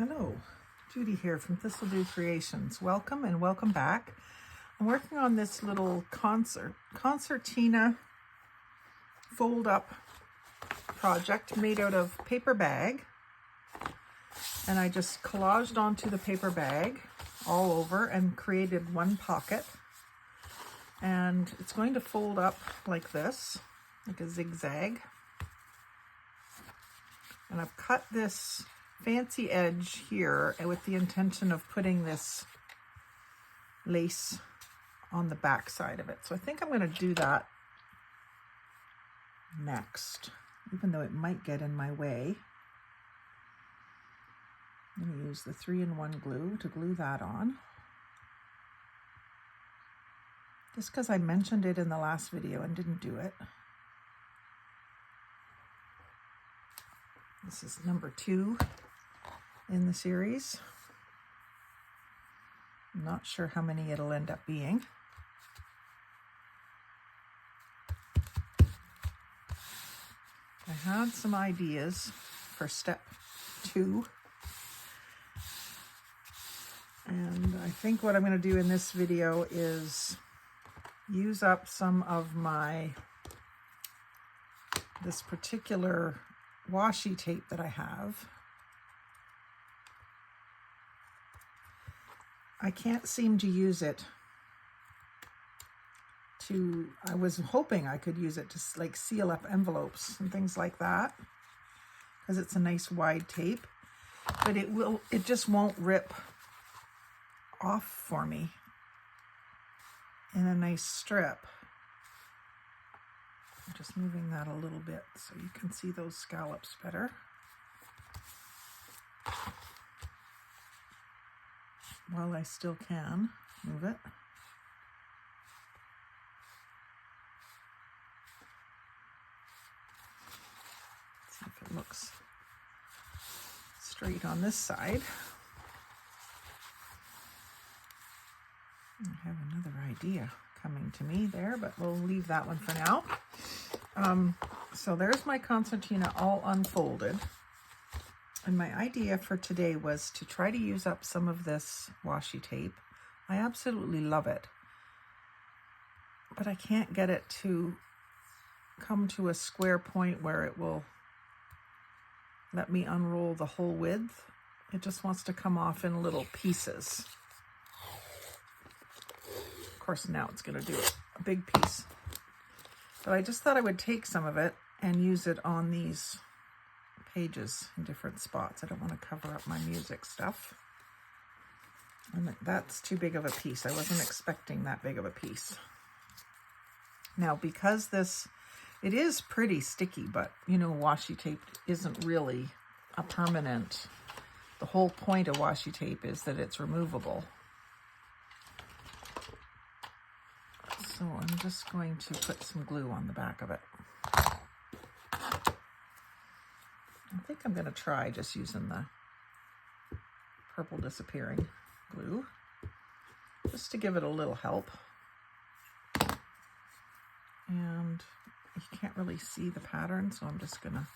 Hello, Judy here from Thistledew Creations. Welcome and welcome back. I'm working on this little concertina fold up project made out of paper bag. And I just collaged onto the paper bag all over and created one pocket. And it's going to fold up like this, like a zigzag. And I've cut this fancy edge here with the intention of putting this lace on the back side of it. So I think I'm going to do that next, even though it might get in my way. I'm going to use the 3-in-1 glue to glue that on. Just because I mentioned it in the last video and didn't do it. This is number 2 in the series. I'm not sure how many it'll end up being. I had some ideas for step 2. And I think what I'm going to do in this video is use up some of this particular washi tape that I have. I can't seem to use it I was hoping I could use it to like seal up envelopes and things like that, because it's a nice wide tape, but it just won't rip off for me in a nice strip. I'm just moving that a little bit so you can see those scallops better. While I still can move it. Let's see if it looks straight on this side. I have another idea coming to me there, but we'll leave that one for now. So there's my concertina all unfolded. And my idea for today was to try to use up some of this washi tape. I absolutely love it, but I can't get it to come to a square point where it will let me unroll the whole width. It just wants to come off in little pieces. Of course, now it's going to do a big piece. But I just thought I would take some of it and use it on these pages in different spots. I don't want to cover up my music stuff. And that's too big of a piece. I wasn't expecting that big of a piece. Now, because it is pretty sticky, but you know, washi tape isn't really a permanent. The whole point of washi tape is that it's removable. So I'm just going to put some glue on the back of it. I think I'm going to try just using the purple disappearing glue, just to give it a little help. And you can't really see the pattern, so I'm just going to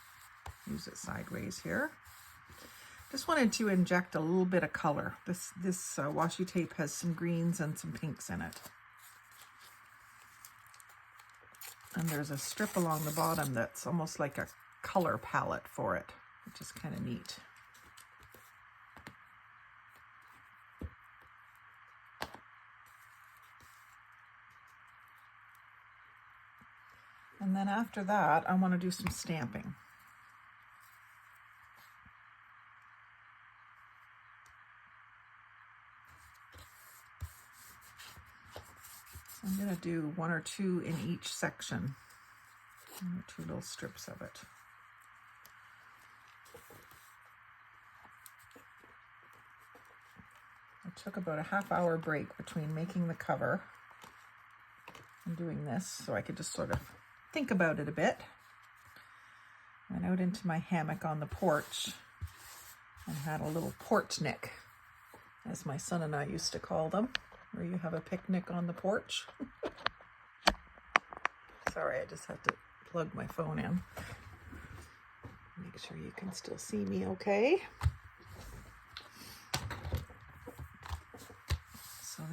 use it sideways here. Just wanted to inject a little bit of color. This washi tape has some greens and some pinks in it. And there's a strip along the bottom that's almost like a color palette for it, which is kind of neat. And then after that, I want to do some stamping. So I'm going to do 1 or 2 in each section, 1 or 2 little strips of it. I took about a half-hour break between making the cover and doing this, so I could just sort of think about it a bit. Went out into my hammock on the porch and had a little porchnick, as my son and I used to call them, where you have a picnic on the porch. Sorry, I just have to plug my phone in. Make sure you can still see me okay.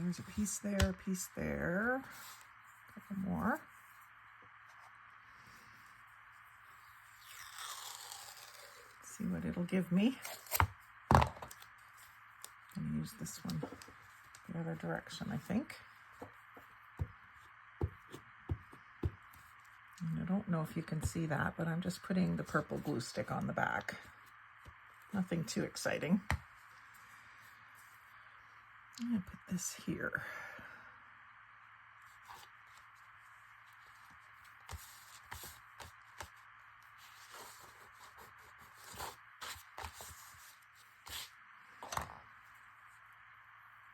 there's a piece there, a piece there, a couple more. Let's see what it'll give me. I'm going to use this one the other direction, I think. And I don't know if you can see that, but I'm just putting the purple glue stick on the back. Nothing too exciting. I'm going to put this here.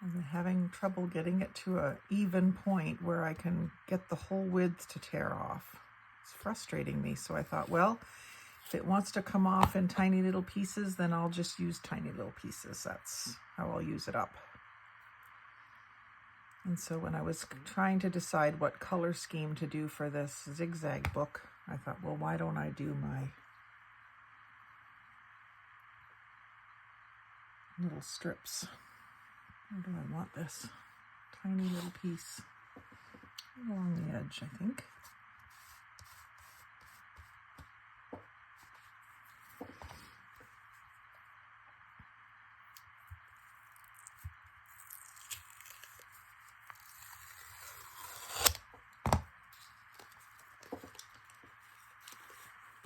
I'm having trouble getting it to an even point where I can get the whole width to tear off. It's frustrating me, so I thought, well, if it wants to come off in tiny little pieces, then I'll just use tiny little pieces. That's how I'll use it up. And so when I was trying to decide what color scheme to do for this zigzag book, I thought, well, why don't I do my little strips? Where do I want this? Tiny little piece along the edge, I think.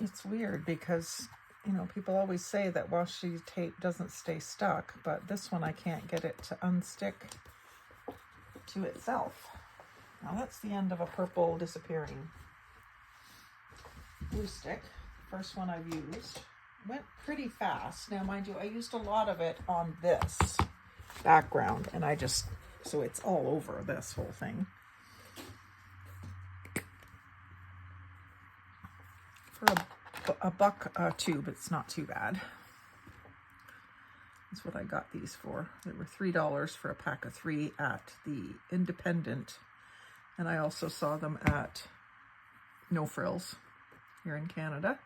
It's weird because, you know, people always say that washi tape doesn't stay stuck, but this one I can't get it to unstick to itself. Now that's the end of a purple disappearing glue stick. First one I've used. Went pretty fast. Now mind you, I used a lot of it on this background and I just, so it's all over this whole thing. For a buck a tube, it's not too bad. That's what I got these for. They were $3 for a pack of 3 at the Independent, and I also saw them at No Frills here in Canada.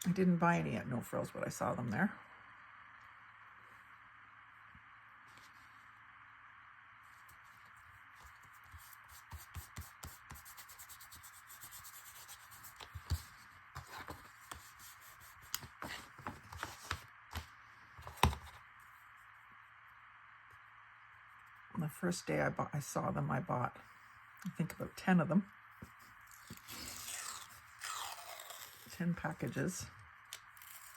I didn't buy any at No Frills, but I saw them there. The first day I saw them, I bought, I think, about 10 of them. 10 packages.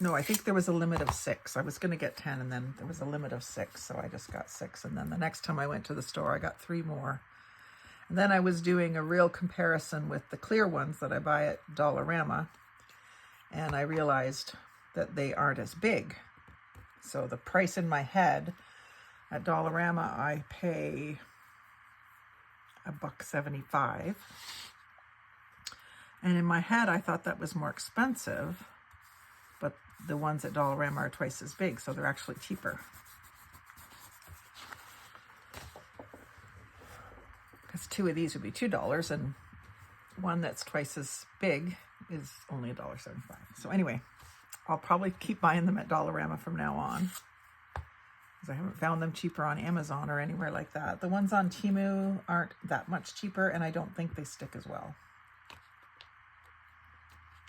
No, I think there was a limit of 6. I was going to get 10 and then there was a limit of 6, so I just got 6. And then the next time I went to the store, I got 3 more. And then I was doing a real comparison with the clear ones that I buy at Dollarama, and I realized that they aren't as big. So the price in my head at Dollarama, I pay $1.75. And in my head, I thought that was more expensive, but the ones at Dollarama are twice as big, so they're actually cheaper. Because 2 of these would be $2, and one that's twice as big is only $1.75. So anyway, I'll probably keep buying them at Dollarama from now on, because I haven't found them cheaper on Amazon or anywhere like that. The ones on Temu aren't that much cheaper, and I don't think they stick as well.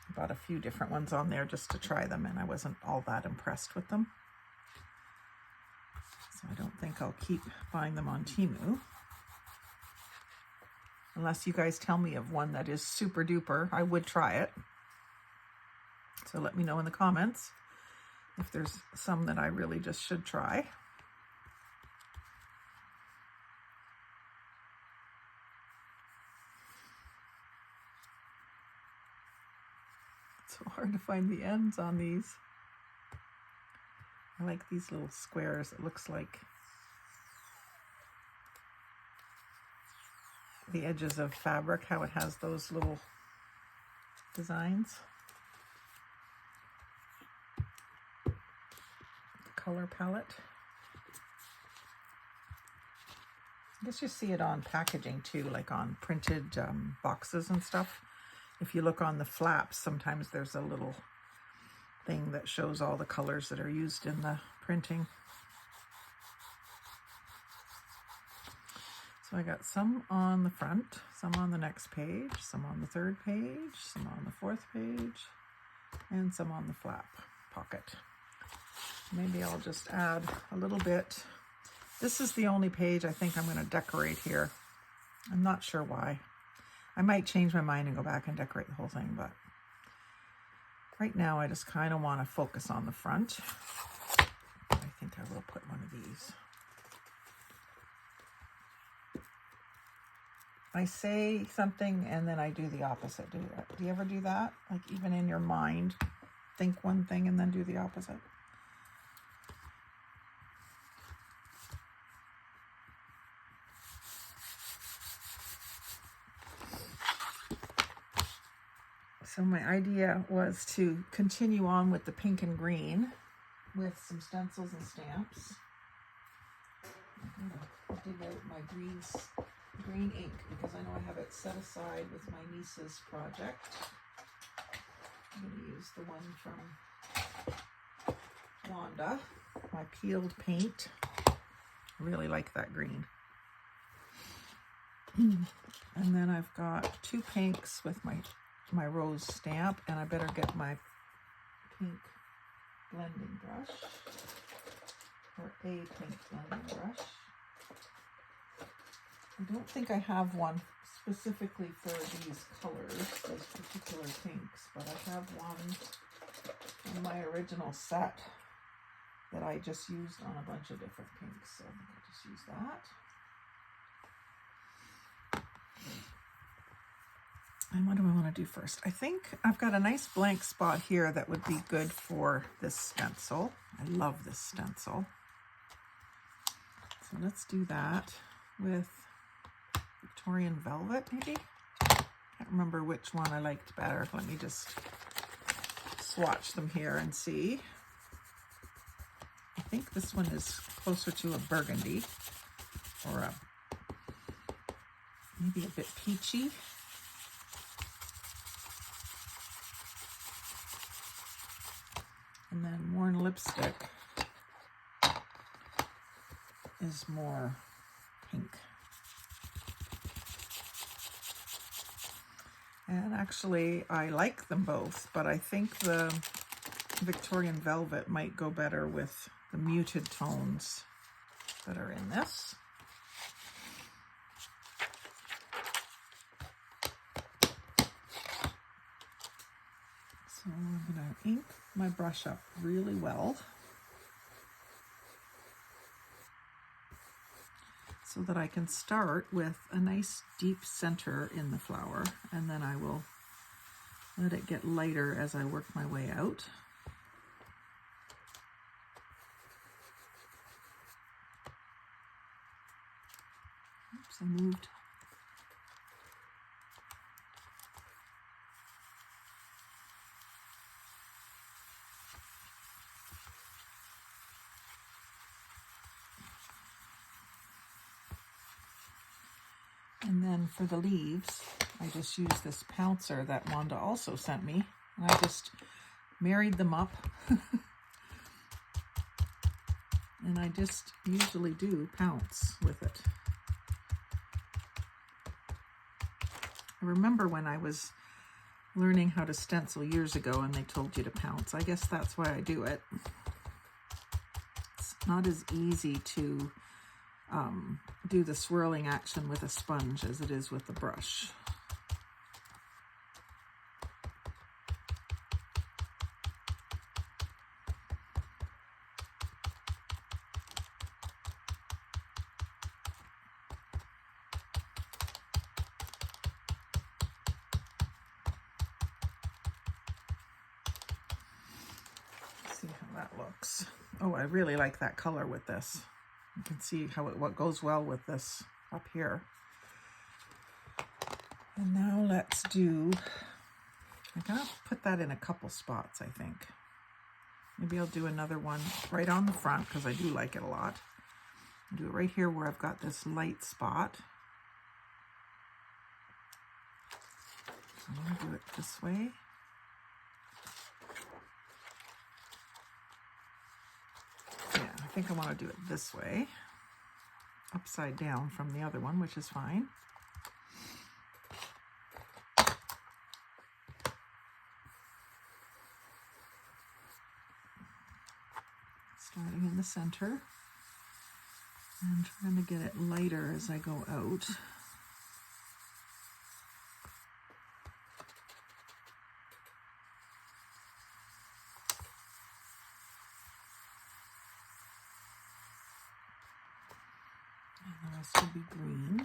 I bought a few different ones on there just to try them, and I wasn't all that impressed with them. So I don't think I'll keep buying them on Temu. Unless you guys tell me of one that is super duper, I would try it. So let me know in the comments if there's some that I really just should try. It's so hard to find the ends on these. I like these little squares. It looks like the edges of fabric, how it has those little designs. Color palette. I guess you see it on packaging too, like on printed boxes and stuff. If you look on the flaps, sometimes there's a little thing that shows all the colors that are used in the printing. So I got some on the front, some on the next page, some on the third page, some on the fourth page, and some on the flap pocket. Maybe I'll just add a little bit. This is the only page I think I'm going to decorate here. I'm not sure why. I might change my mind and go back and decorate the whole thing, but right now I just kind of want to focus on the front. I think I will put one of these. I say something and then I do the opposite. Do you ever do that? Like even in your mind, think one thing and then do the opposite? So my idea was to continue on with the pink and green with some stencils and stamps. I'm gonna dig out my green ink because I know I have it set aside with my niece's project. I'm going to use the one from Wanda, my peeled paint. I really like that green. And then I've got two pinks with my rose stamp, and I better get my pink blending brush, or a pink blending brush. I don't think I have one specifically for these colors, those particular pinks, but I have one in my original set that I just used on a bunch of different pinks, so I think I'll just use that. And what do I want to do first? I think I've got a nice blank spot here that would be good for this stencil. I love this stencil. So let's do that with Victorian Velvet, maybe? Can't remember which one I liked better. Let me just swatch them here and see. I think this one is closer to a burgundy, or maybe a bit peachy. And then Worn Lipstick is more pink. And actually, I like them both, but I think the Victorian Velvet might go better with the muted tones that are in this. So I'm going to ink my brush up really well so that I can start with a nice deep center in the flower, and then I will let it get lighter as I work my way out. Oops, I moved. And then for the leaves, I just use this pouncer that Wanda also sent me. And I just married them up. And I just usually do pounce with it. I remember when I was learning how to stencil years ago and they told you to pounce. I guess that's why I do it. It's not as easy to do the swirling action with a sponge as it is with the brush. Let's see how that looks. Oh, I really like that color with this. You can see how what goes well with this up here. And now let's do, I gotta put that in a couple spots, I think. Maybe I'll do another one right on the front because I do like it a lot. I'll do it right here where I've got this light spot. So I'm gonna do it this way. Yeah, I think I want to do it this way. upside down from the other one, which is fine. Starting in the center and trying to get it lighter as I go out. And the rest will be green.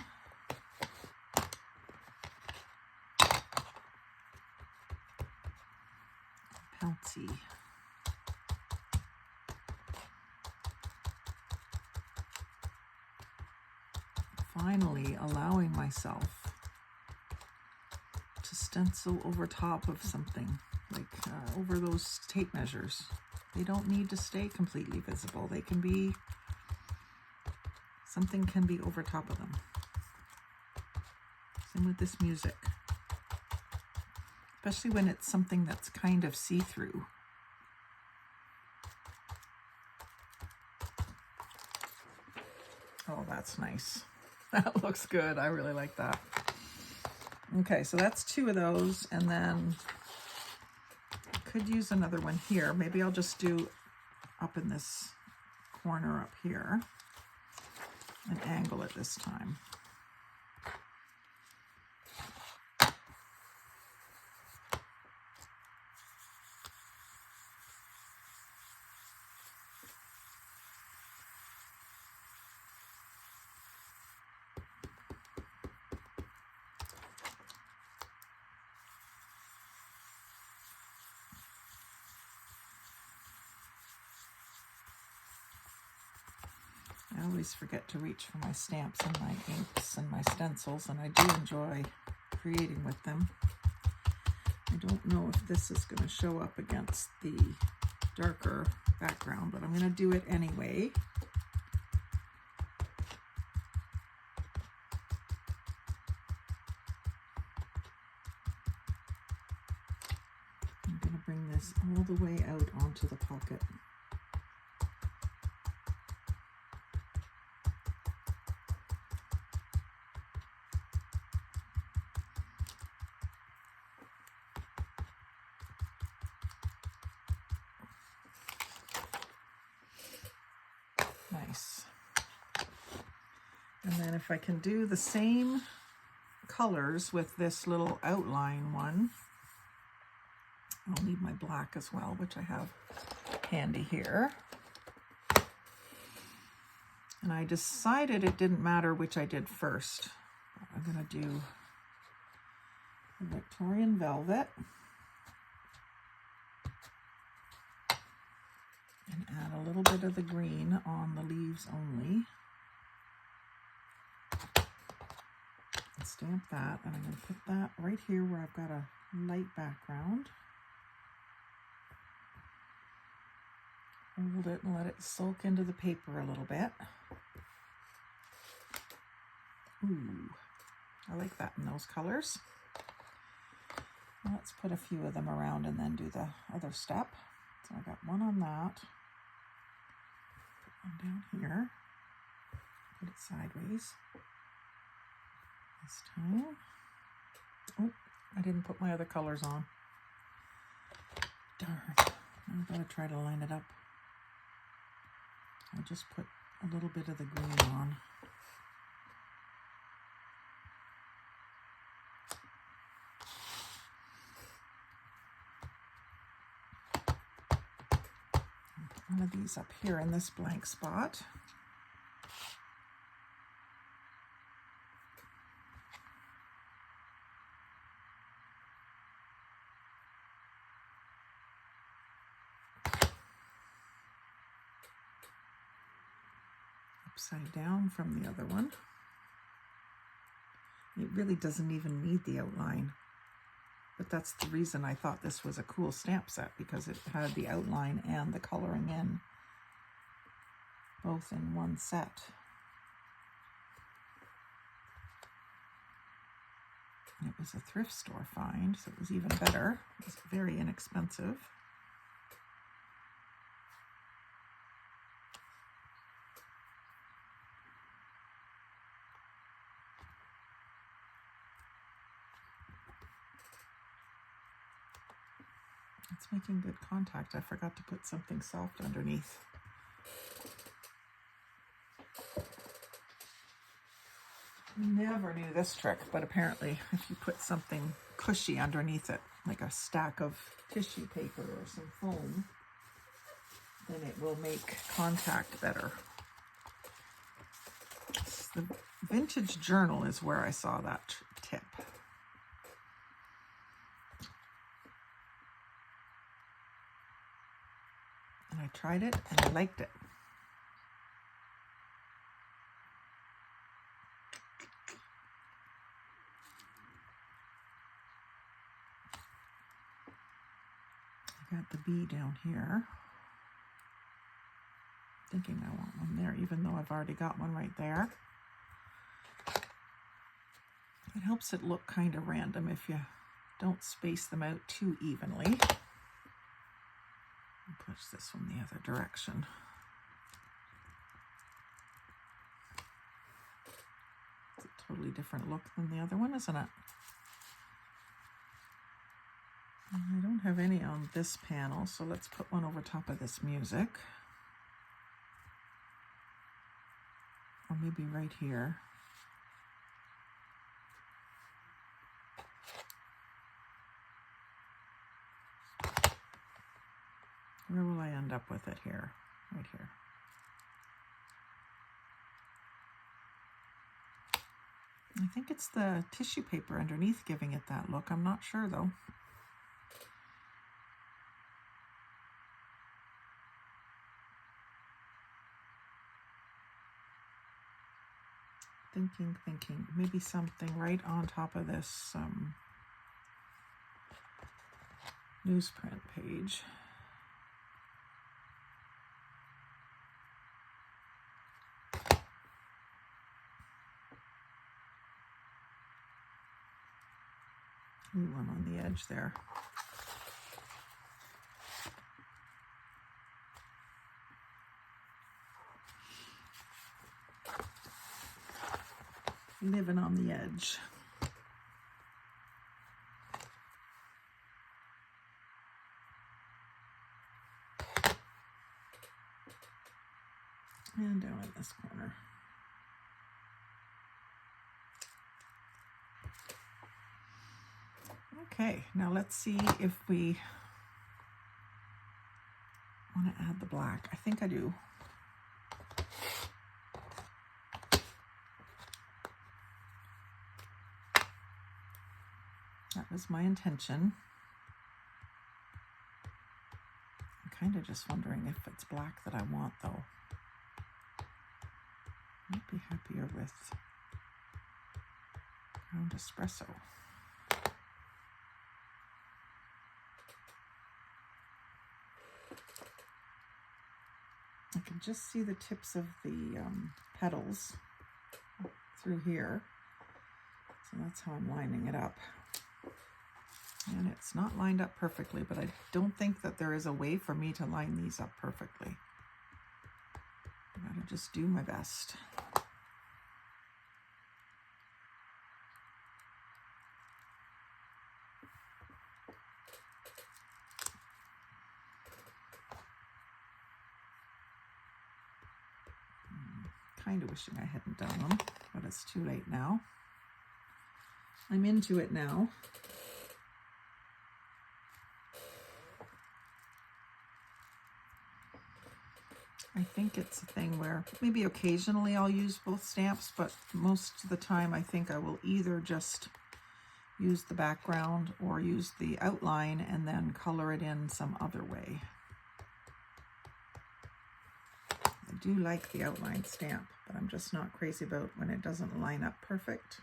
Pouncy. Finally allowing myself to stencil over top of something, like over those tape measures. They don't need to stay completely visible. They can be, something can be over top of them. Same with this music. Especially when it's something that's kind of see-through. Oh, that's nice. That looks good. I really like that. Okay, so that's 2 of those, and then I could use another one here. Maybe I'll just do up in this corner up here and angle it this time. I always forget to reach for my stamps and my inks and my stencils, and I do enjoy creating with them. I don't know if this is going to show up against the darker background, but I'm going to do it anyway. I'm going to bring this all the way out onto the pocket. Nice. And then if I can do the same colors with this little outline one, I'll need my black as well, which I have handy here. And I decided it didn't matter which I did first. I'm going to do the Victorian Velvet and add a little bit of the green on the leaves only. And stamp that, and I'm going to put that right here where I've got a light background. Hold it and let it soak into the paper a little bit. Ooh, I like that in those colors. Let's put a few of them around and then do the other step. So I got one on that. Put one down here. Put it sideways. This time. Oh, I didn't put my other colors on. Darn. I've got to try to line it up. I'll just put a little bit of the green on. One of these up here in this blank spot. Upside down from the other one. It really doesn't even need the outline. But that's the reason I thought this was a cool stamp set, because it had the outline and the coloring in both in one set. And it was a thrift store find, so it was even better. It was very inexpensive. It's making good contact. I forgot to put something soft underneath. Never knew this trick, but apparently if you put something cushy underneath it, like a stack of tissue paper or some foam, then it will make contact better. The vintage journal is where I saw that tip. And I tried it and I liked it. I got the bee down here. Thinking I want one there, even though I've already got one right there. It helps it look kind of random if you don't space them out too evenly. I'll push this one the other direction. It's a totally different look than the other one, isn't it? I don't have any on this panel, so let's put one over top of this music. Or maybe right here. Where will I end up with it here? Right here. I think it's the tissue paper underneath giving it that look. I'm not sure though. Thinking. Maybe something right on top of this newsprint page. Ooh, I'm on the edge there. Living on the edge. And down in this corner. Okay, now let's see if we want to add the black. I think I do. That was my intention. I'm kind of just wondering if it's black that I want though. Might be happier with ground espresso. I can just see the tips of the petals through here. So that's how I'm lining it up. And it's not lined up perfectly, but I don't think that there is a way for me to line these up perfectly. I gotta just do my best. Kind of wishing I hadn't done them, but it's too late now. I'm into it now. I think it's a thing where maybe occasionally I'll use both stamps, but most of the time I think I will either just use the background or use the outline and then color it in some other way. I do like the outline stamp, but I'm just not crazy about when it doesn't line up perfect.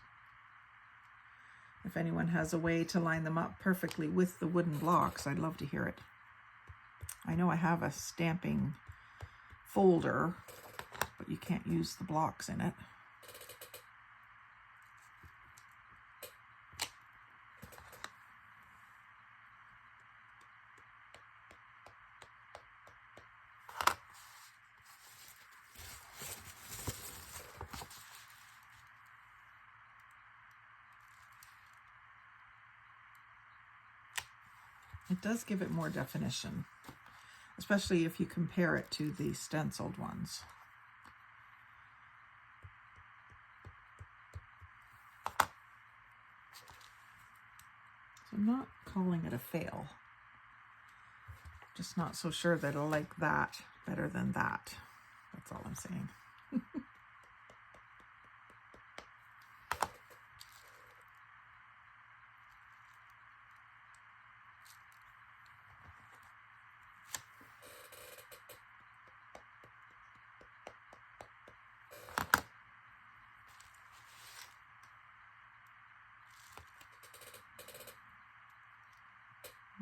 If anyone has a way to line them up perfectly with the wooden blocks, I'd love to hear it. I know I have a stamping folder, but you can't use the blocks in it. It does give it more definition, especially if you compare it to the stenciled ones. So I'm not calling it a fail. Just not so sure that I'll like that better than that. That's all I'm saying.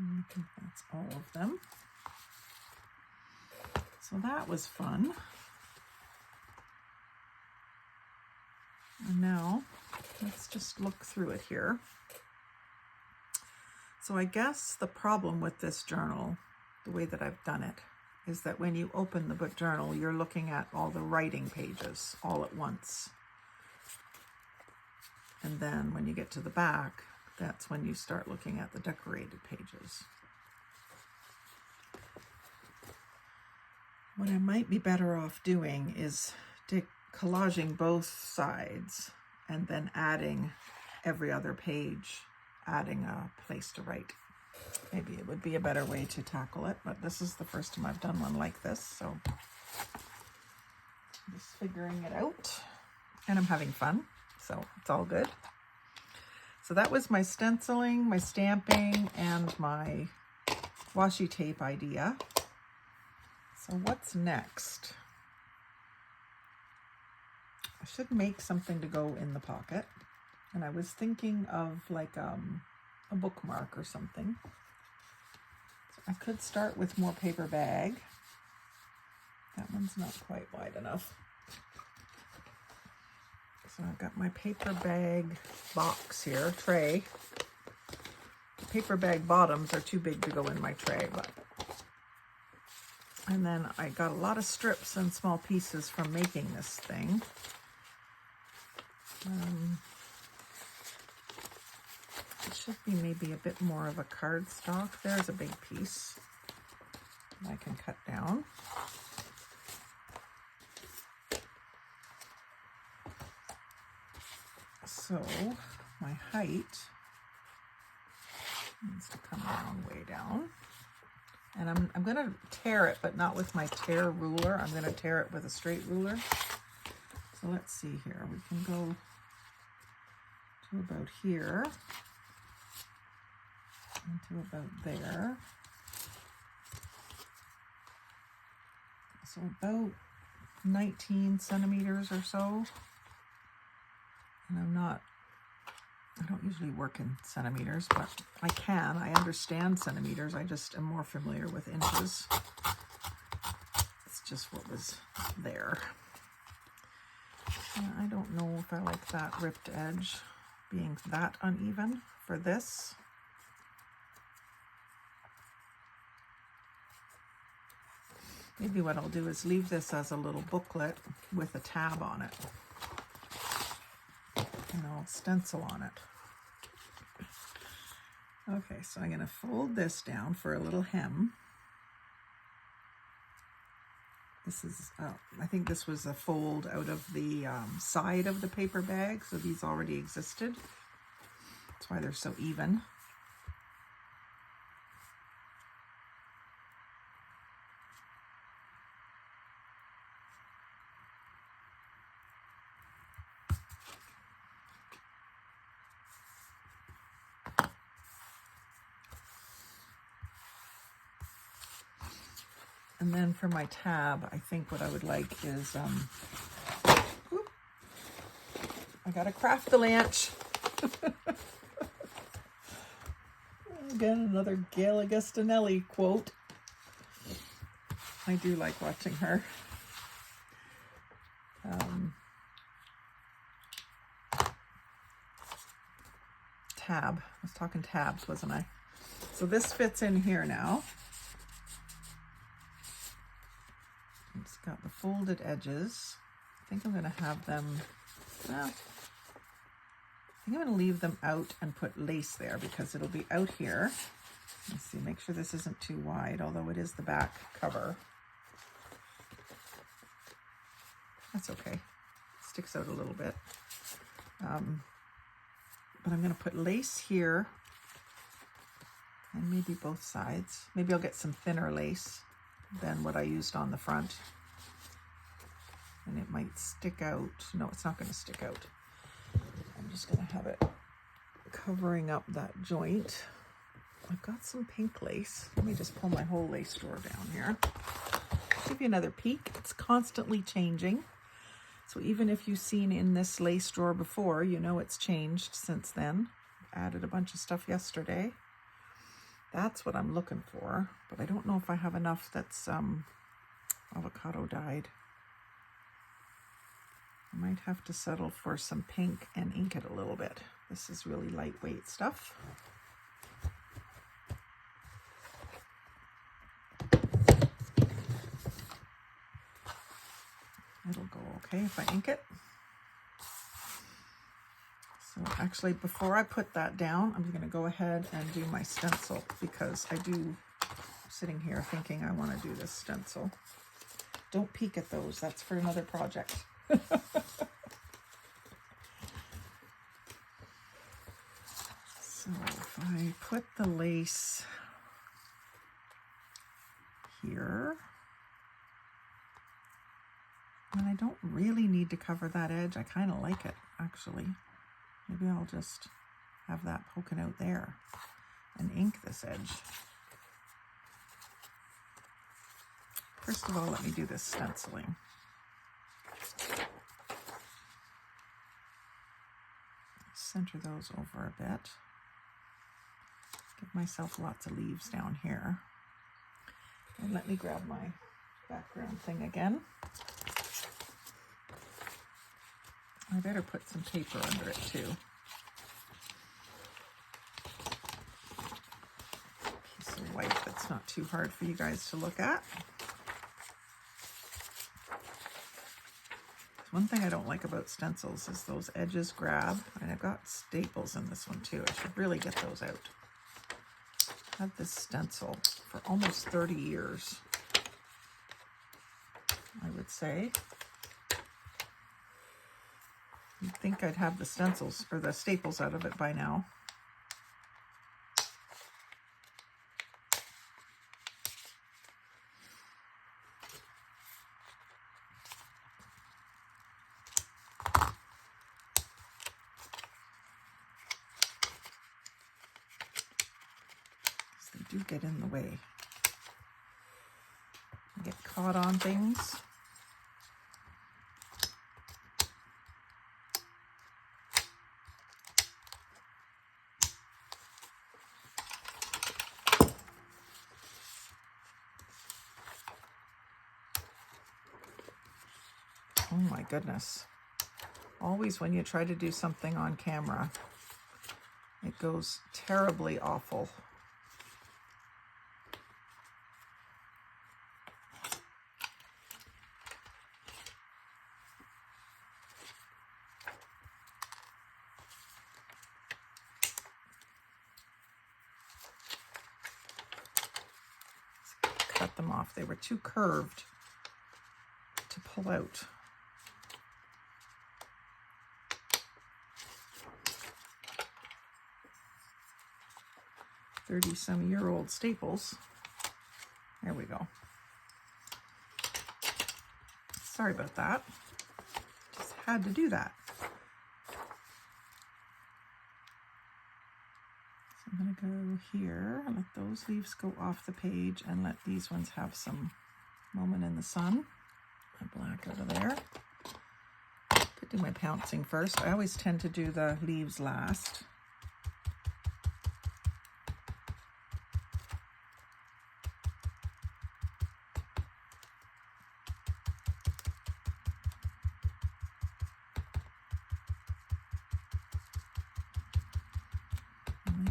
I think that's all of them. So that was fun. And now let's just look through it here. So I guess the problem with this journal, the way that I've done it, is that when you open the book journal, you're looking at all the writing pages all at once. And then when you get to the back, that's when you start looking at the decorated pages. What I might be better off doing is collaging both sides and then adding every other page, adding a place to write. Maybe it would be a better way to tackle it, but this is the first time I've done one like this, so I'm just figuring it out. And I'm having fun, so it's all good. So that was my stenciling, my stamping, and my washi tape idea. So what's next? I should make something to go in the pocket. And I was thinking of like a bookmark or something. So I could start with more paper bag. That one's not quite wide enough. So I've got my paper bag box here, tray. The paper bag bottoms are too big to go in my tray, but. And then I got a lot of strips and small pieces from making this thing. It should be maybe a bit more of a cardstock. There's a big piece I can cut down. So my height needs to come down, way down. And I'm going to tear it, but not with my tear ruler. I'm going to tear it with a straight ruler. So let's see here. We can go to about here and to about there. So about 19 centimeters or so. And I don't usually work in centimeters, but I can. I understand centimeters. I just am more familiar with inches. It's just what was there. I don't know if I like that ripped edge being that uneven for this. Maybe what I'll do is leave this as a little booklet with a tab on it. And I'll stencil on it. Okay, so I'm going to fold this down for a little hem. This is, I think this was a fold out of the side of the paper bag, so these already existed. That's why they're so even. And then for my tab, I think what I would like is, I gotta craft the lunch. Again, another Gail Augustinelli quote. I do like watching her. Tab. I was talking tabs, wasn't I? So this fits in here now. It's got the folded edges. I think I'm going to have them, well, I think I'm going to leave them out and put lace there because it'll be out here. Let's see, make sure this isn't too wide, although it is the back cover. That's okay. It sticks out a little bit. But I'm going to put lace here and maybe both sides. Maybe I'll get some thinner lace than what I used on the front. And it might stick out. No, it's not going to stick out. I'm just going to have it covering up that joint. I've got some pink lace. Let me just pull my whole lace drawer down here. Give you another peek. It's constantly changing. So even if you've seen in this lace drawer before, you know it's changed since then. Added a bunch of stuff yesterday. That's what I'm looking for, but I don't know if I have enough that's avocado dyed. I might have to settle for some pink and ink it a little bit. This is really lightweight stuff. It'll go okay if I ink it. So actually, before I put that down, I'm going to go ahead and do my stencil, because sitting here thinking I want to do this stencil. Don't peek at those. That's for another project. So if I put the lace here, and I don't really need to cover that edge. I kind of like it, actually. Maybe I'll just have that poking out there and ink this edge. First of all, let me do this stenciling. Center those over a bit. Give myself lots of leaves down here. And let me grab my background thing again. I better put some paper under it too. Piece of white that's not too hard for you guys to look at. One thing I don't like about stencils is those edges grab, and I've got staples in this one too. I should really get those out. I've had this stencil for almost 30 years, I would say. You'd think I'd have the stencils or the staples out of it by now. They do get in the way. Get caught on things. Oh my goodness. Always when you try to do something on camera, it goes terribly awful. Cut them off. They were too curved to pull out. 30-some-year-old staples. There we go. Sorry about that. Just had to do that. So I'm going to go here, let those leaves go off the page, and let these ones have some moment in the sun. My black out of there. Could do my pouncing first. I always tend to do the leaves last.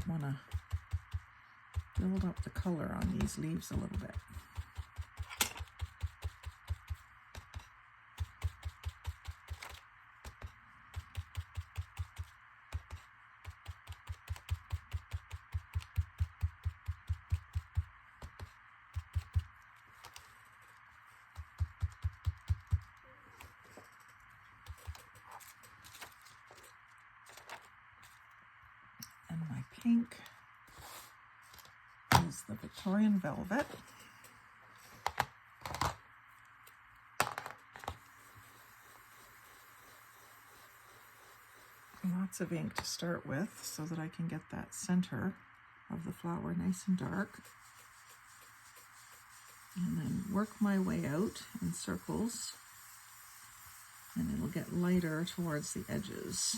Want to build up the color on these leaves a little bit. pink is the Victorian Velvet. Lots of ink to start with so that I can get that center of the flower nice and dark. And then work my way out in circles, and it'll get lighter towards the edges.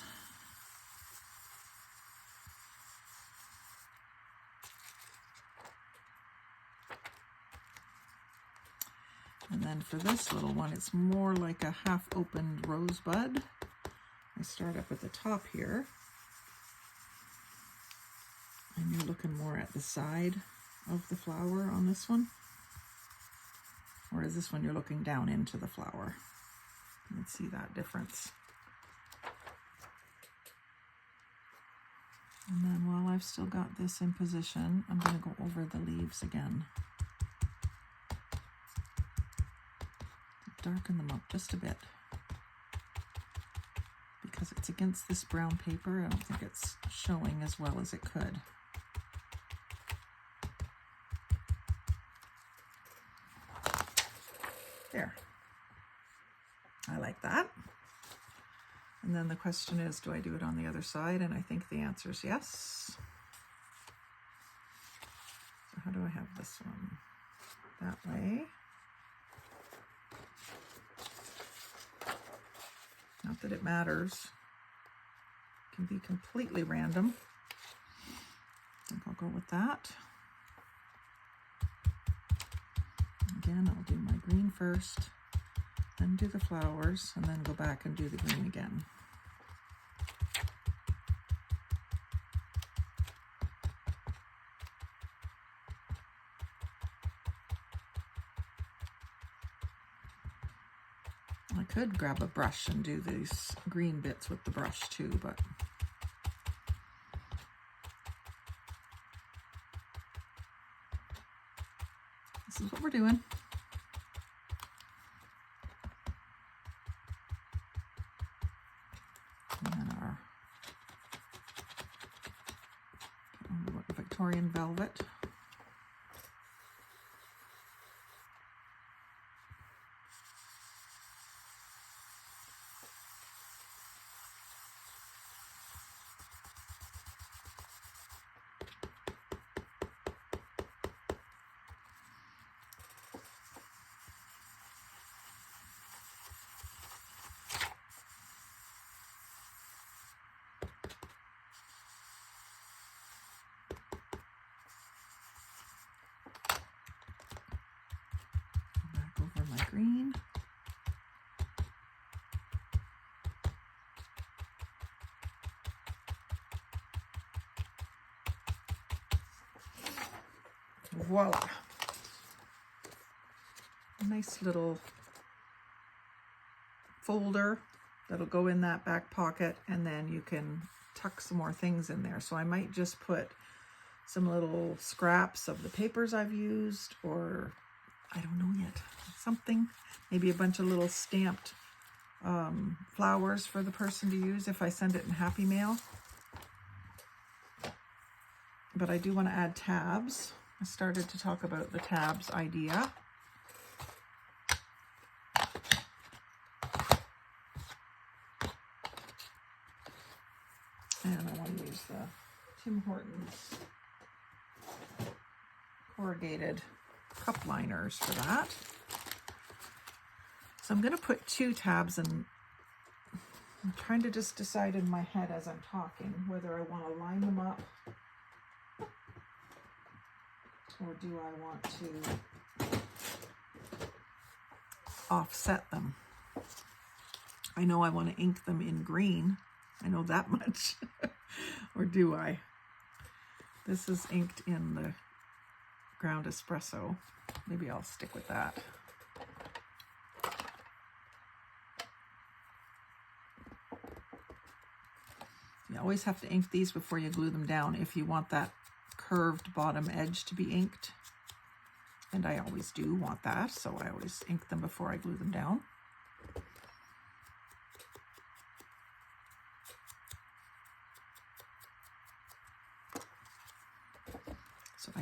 And then for this little one, it's more like a half-opened rosebud. I start up at the top here, and you're looking more at the side of the flower on this one. Or is this one you're looking down into the flower? You can see that difference. And then while I've still got this in position, I'm going to go over the leaves again. Darken them up just a bit. Because it's against this brown paper, I don't think it's showing as well as it could. There. I like that. And then the question is, do I do it on the other side? And I think the answer is yes. So how do I have this one? That way. Not that it matters. It can be completely random. I think I'll go with that. Again, I'll do my green first, then do the flowers, and then go back and do the green again. I could grab a brush and do these green bits with the brush too, but this is what we're doing. And then our Victorian Velvet. My green. Voila. A nice little folder that'll go in that back pocket, and then you can tuck some more things in there. So I might just put some little scraps of the papers I've used, or I don't know yet, something, maybe a bunch of little stamped flowers for the person to use if I send it in Happy Mail. But I do want to add tabs. I started to talk about the tabs idea. And I want to use the Tim Hortons corrugated cup liners for that. So I'm going to put 2 tabs, and I'm trying to just decide in my head as I'm talking whether I want to line them up or do I want to offset them. I know I want to ink them in green. I know that much. Or do I? This is inked in the ground espresso. Maybe I'll stick with that. You always have to ink these before you glue them down if you want that curved bottom edge to be inked. And I always do want that, so I always ink them before I glue them down.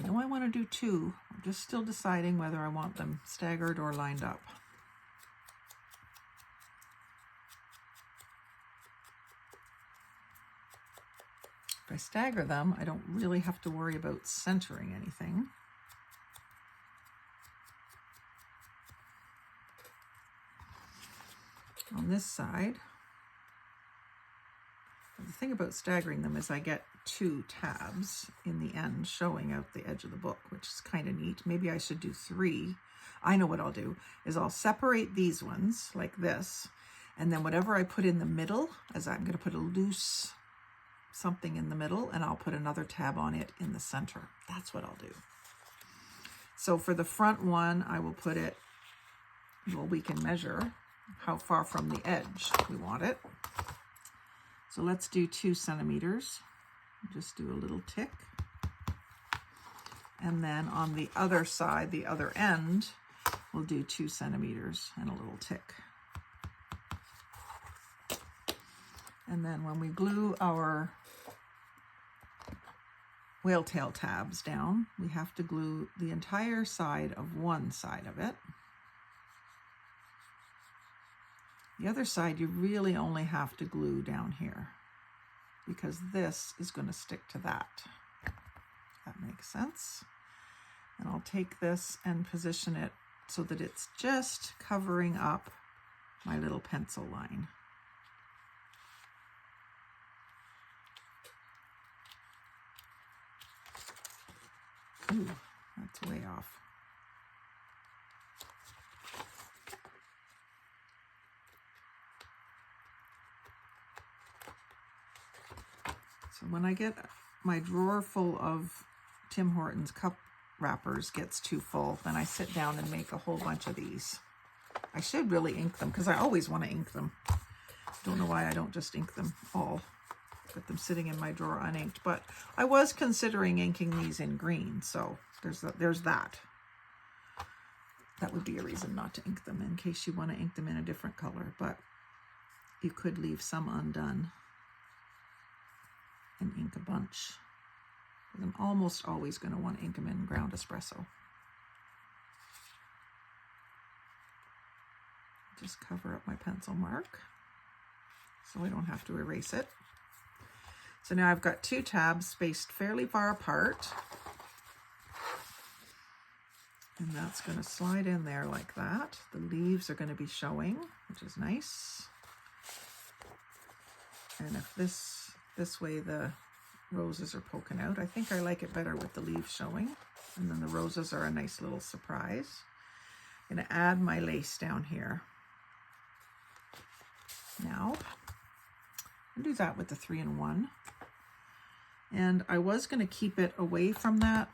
know I want to do 2. I'm just still deciding whether I want them staggered or lined up. If I stagger them, I don't really have to worry about centering anything. On this side, the thing about staggering them is I get 2 tabs in the end showing out the edge of the book, which is kind of neat. Maybe I should do 3. I know what I'll do is I'll separate these ones like this, and then whatever I put in the middle, as I'm going to put a loose something in the middle, and I'll put another tab on it in the center. That's what I'll do. So for the front one, I will put it, well, we can measure how far from the edge we want it. So let's do 2 centimeters. Just do a little tick. And then on the other side, the other end, we'll do 2 centimeters and a little tick. And then when we glue our whale tail tabs down, we have to glue the entire side of one side of it. The other side, you really only have to glue down here because this is going to stick to that. That makes sense. And I'll take this and position it so that it's just covering up my little pencil line. Ooh, that's way off. So when I get my drawer full of Tim Hortons cup wrappers gets too full, then I sit down and make a whole bunch of these. I should really ink them because I always want to ink them. Don't know why I don't just ink them all. Get them sitting in my drawer uninked, but I was considering inking these in green, so there's that. That would be a reason not to ink them in case you want to ink them in a different color, but you could leave some undone and ink a bunch. I'm almost always going to want to ink them in ground espresso. Just cover up my pencil mark so I don't have to erase it. So now I've got 2 tabs spaced fairly far apart. And that's going to slide in there like that. The leaves are going to be showing, which is nice. And if this way the roses are poking out, I think I like it better with the leaves showing. And then the roses are a nice little surprise. I'm going to add my lace down here. Now, I'll do that with the 3-in-1. And I was going to keep it away from that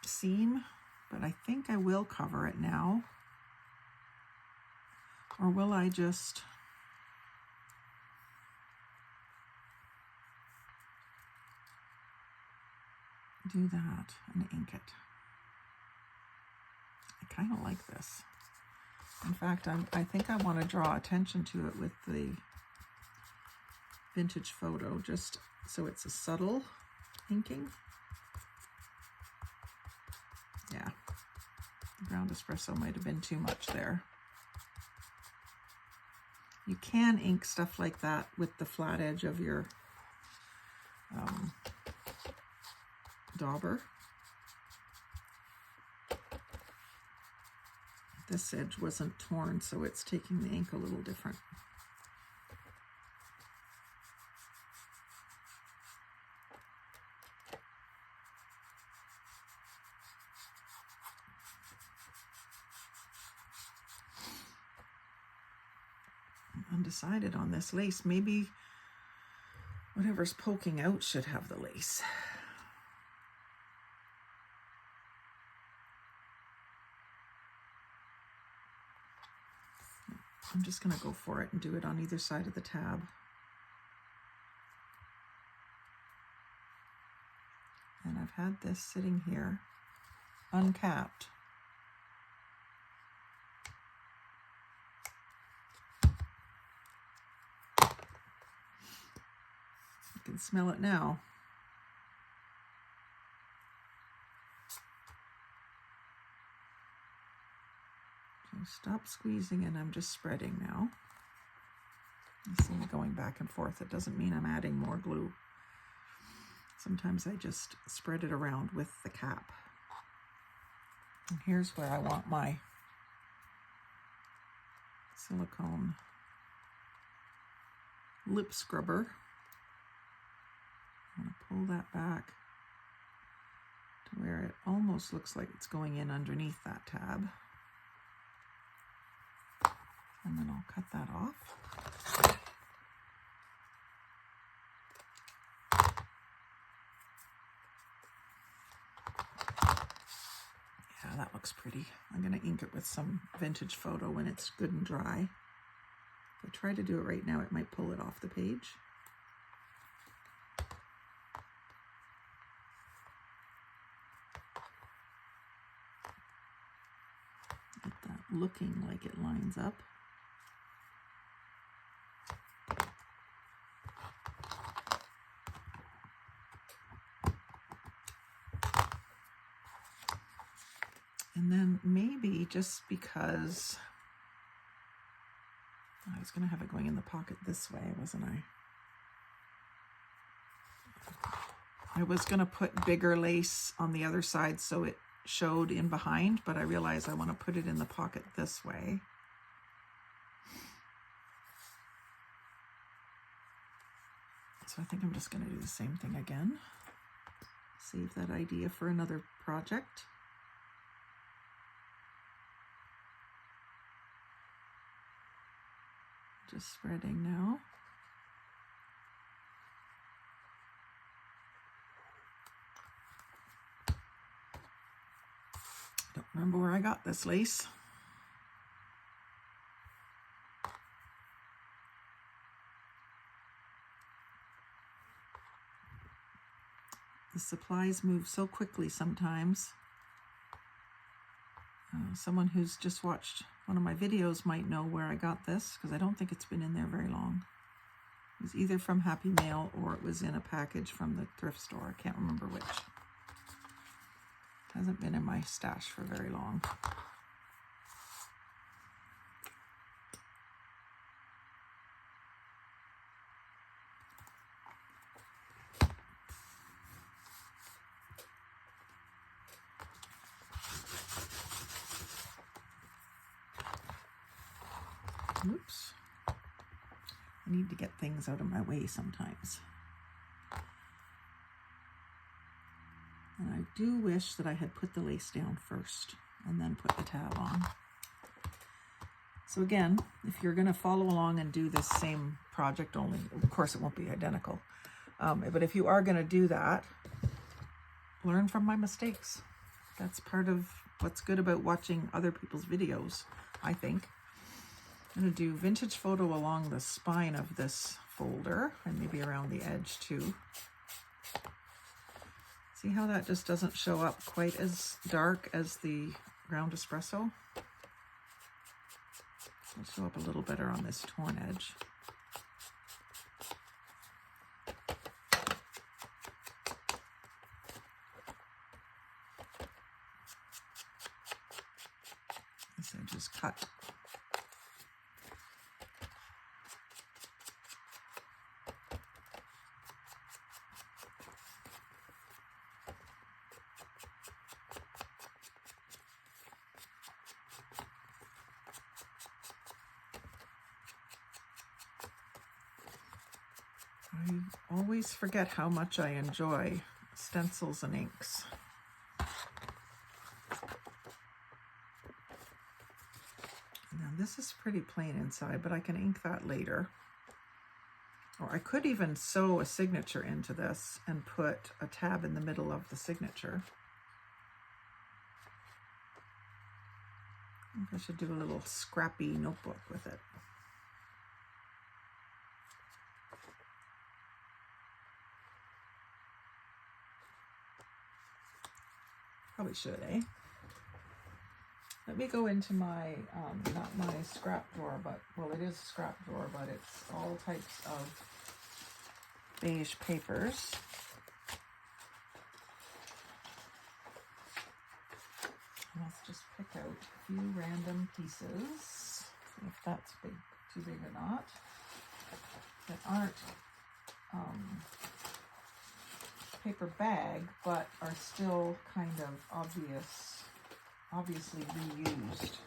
seam, but I think I will cover it now. Or will I just do that and ink it? I kind of like this. In fact, I think I want to draw attention to it with the vintage photo, just so it's a subtle inking. Yeah, the ground espresso might have been too much there. You can ink stuff like that with the flat edge of your dauber. This edge wasn't torn, so it's taking the ink a little different. I'm undecided on this lace. Maybe whatever's poking out should have the lace. I'm just going to go for it and do it on either side of the tab. And I've had this sitting here uncapped. You can smell it now. So stop squeezing and I'm just spreading now. You see me going back and forth. It doesn't mean I'm adding more glue. Sometimes I just spread it around with the cap. And here's where I want my silicone lip scrubber. I'm going to pull that back to where it almost looks like it's going in underneath that tab. And then I'll cut that off. Yeah, that looks pretty. I'm going to ink it with some vintage photo when it's good and dry. If I try to do it right now, it might pull it off the page. Get that looking like it lines up. And then maybe just because I was going to have it going in the pocket this way, wasn't I? I was going to put bigger lace on the other side so it showed in behind, but I realized I want to put it in the pocket this way. So I think I'm just going to do the same thing again. Save that idea for another project. Just spreading now. Don't remember where I got this lace. The supplies move so quickly sometimes. Someone who's just watched one of my videos might know where I got this, because I don't think it's been in there very long. It was either from Happy Mail or it was in a package from the thrift store. I can't remember which. It hasn't been in my stash for very long. Oops. I need to get things out of my way sometimes. And I do wish that I had put the lace down first and then put the tab on. So again, if you're going to follow along and do this same project, only, of course it won't be identical, but if you are going to do that, learn from my mistakes. That's part of what's good about watching other people's videos, I think. I'm going to do vintage photo along the spine of this folder and maybe around the edge too. See how that just doesn't show up quite as dark as the ground espresso? It'll show up a little better on this torn edge. This edge is cut. I always forget how much I enjoy stencils and inks. Now this is pretty plain inside, but I can ink that later. Or I could even sew a signature into this and put a tab in the middle of the signature. I think I should do a little scrappy notebook with it. Probably should, eh? Let me go into my, not my scrap drawer, but, well, it is a scrap drawer, but it's all types of beige papers. Let's just pick out a few random pieces, see if that's too big or not, that aren't paper bag, but are still kind of obviously reused.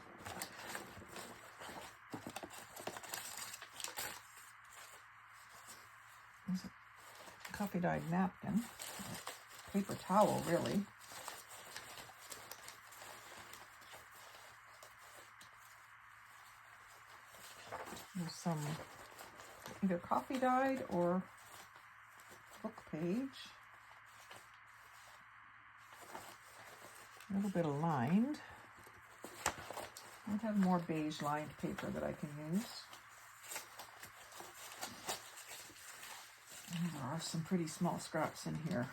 There's a coffee dyed napkin, paper towel really. There's some either coffee dyed or book page. A little bit of lined. I have more beige lined paper that I can use. And there are some pretty small scraps in here.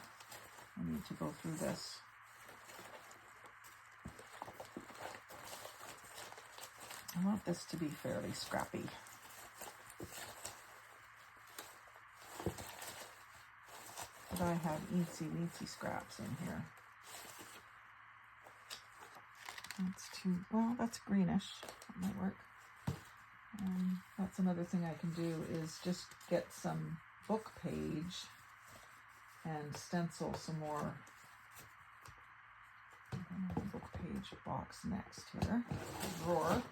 I need to go through this. I want this to be fairly scrappy. But I have eensy-weensy scraps in here. That's greenish. That might work. That's another thing I can do is just get some book page and stencil some more. I'm going to have a book page box next here. A drawer.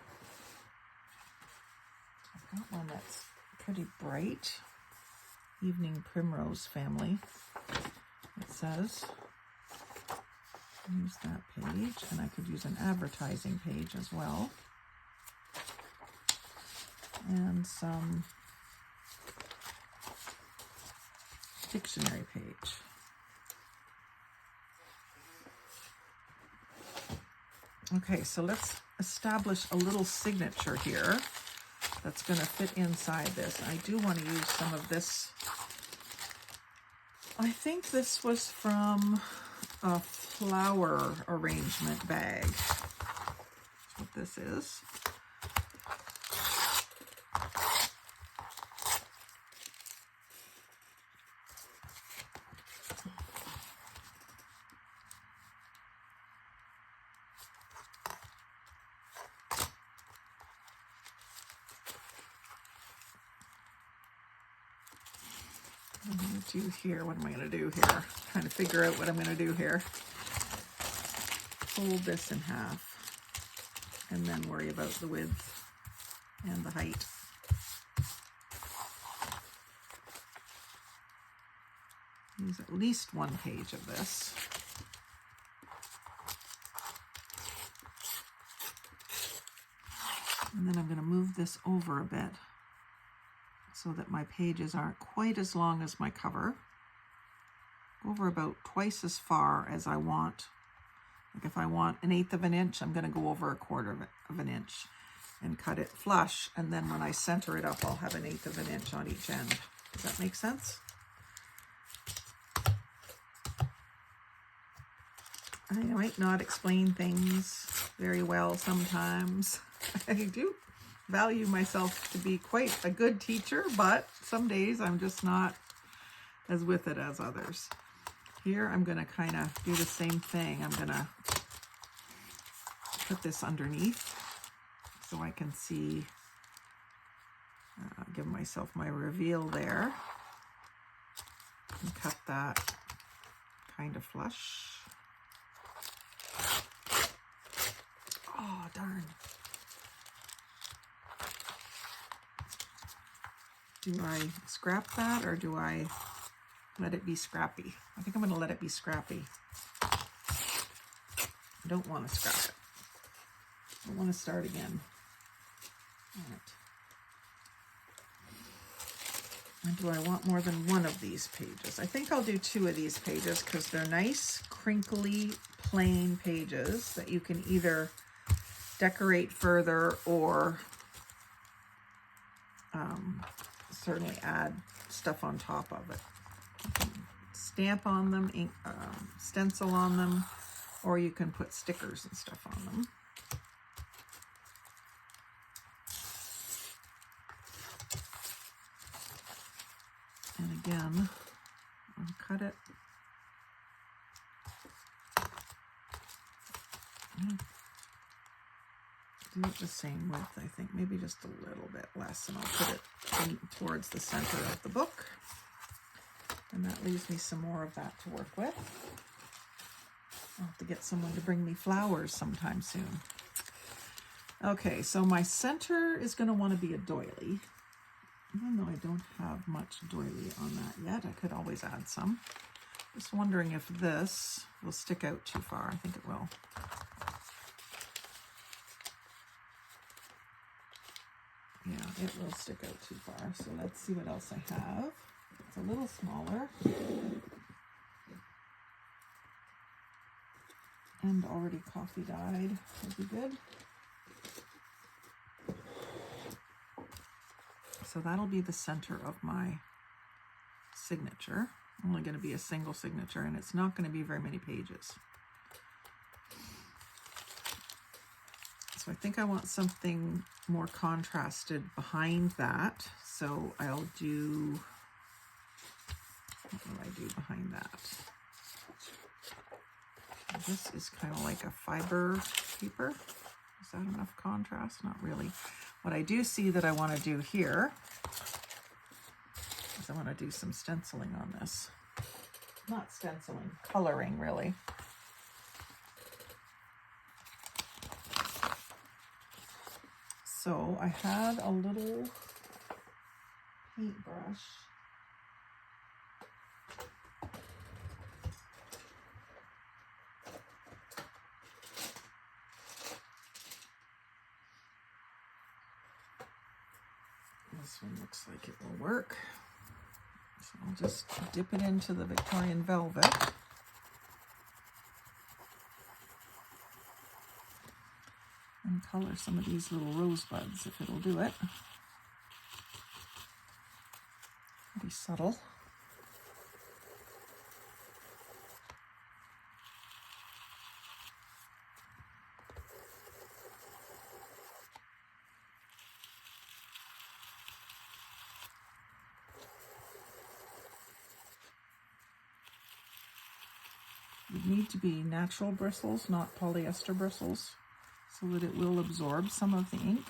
I've got one that's pretty bright. Evening Primrose Family, it says. Use that page, and I could use an advertising page as well. And some dictionary page. Okay, so let's establish a little signature here that's going to fit inside this. I do want to use some of this. I think this was from a flower arrangement bag. That's what this is. I'm going to do here. What am I going to do here? Trying to figure out what I'm going to do here. Fold this in half and then worry about the width and the height. Use at least one page of this. And then I'm going to move this over a bit so that my pages aren't quite as long as my cover. Go over about twice as far as I want. Like if I want 1/8 of an inch, I'm going to go over 1/4 of an inch and cut it flush. And then when I center it up, I'll have 1/8 of an inch on each end. Does that make sense? I might not explain things very well sometimes. I do value myself to be quite a good teacher, but some days I'm just not as with it as others. Here I'm going to kind of do the same thing. I'm going to put this underneath so I can see, give myself my reveal there, and cut that kind of flush. Oh, darn. Do I scrap that or do I let it be scrappy? I think I'm going to let it be scrappy. I don't want to scrap it. I don't want to start again. All right. And do I want more than one of these pages? I think I'll do 2 of these pages because they're nice, crinkly, plain pages that you can either decorate further or certainly add stuff on top of it. You can stamp on them, ink, stencil on them, or you can put stickers and stuff on them. And again, I'll cut it. do it the same width, I think, maybe just a little bit less, and I'll put it towards the center of the book. And that leaves me some more of that to work with. I'll have to get someone to bring me flowers sometime soon. Okay, so my center is going to want to be a doily. Even though I don't have much doily on that yet, I could always add some. Just wondering if this will stick out too far. I think it will. Yeah, it will stick out too far. So let's see what else I have. It's a little smaller. And already coffee dyed would be good. So that'll be the center of my signature. Only going to be a single signature, and it's not going to be very many pages. So I think I want something more contrasted behind that. So I'll do, what will I do behind that? This is kind of like a fiber paper. Is that enough contrast? Not really. What I do see that I want to do here is I want to do some stenciling on this. Not stenciling, coloring really. So I had a little paintbrush. This one looks like it will work. So I'll just dip it into the Victorian velvet. And color some of these little rosebuds if it'll do it. Be subtle. Would need to be natural bristles, not polyester bristles, so that it will absorb some of the ink.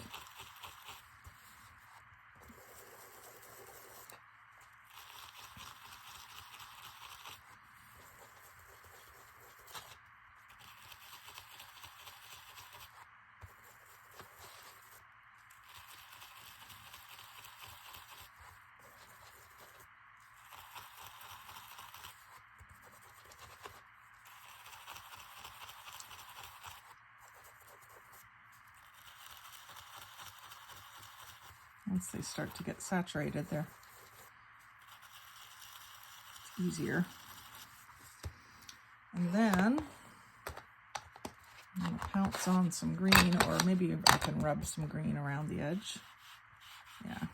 Once they start to get saturated, it's easier. And then I'm going to pounce on some green, or maybe I can rub some green around the edge. Yeah.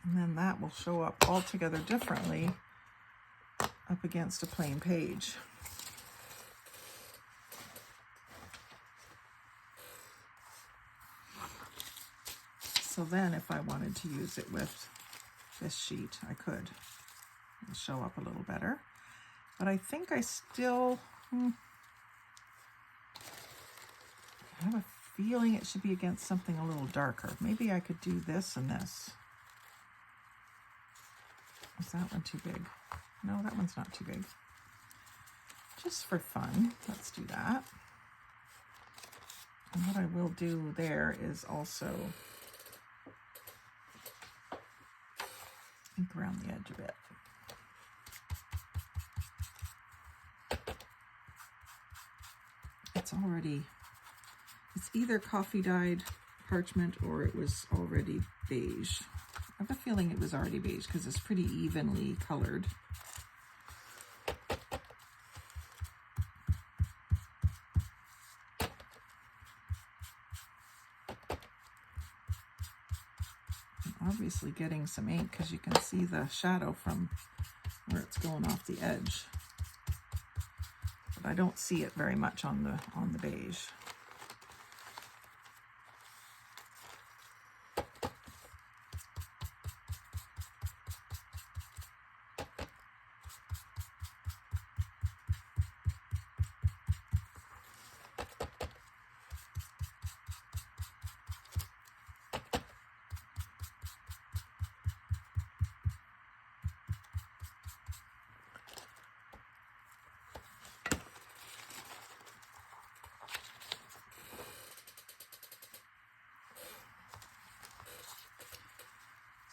And then that will show up altogether differently up against a plain page. So then if I wanted to use it with this sheet, I could. It'll show up a little better. But I think I still, I have a feeling it should be against something a little darker. Maybe I could do this and this. Is that one too big? No, that one's not too big. Just for fun, let's do that. And what I will do there is also ink around the edge a bit. It's either coffee dyed parchment or it was already beige. I have a feeling it was already beige because it's pretty evenly colored. Obviously getting some ink because you can see the shadow from where it's going off the edge, but I don't see it very much on the beige.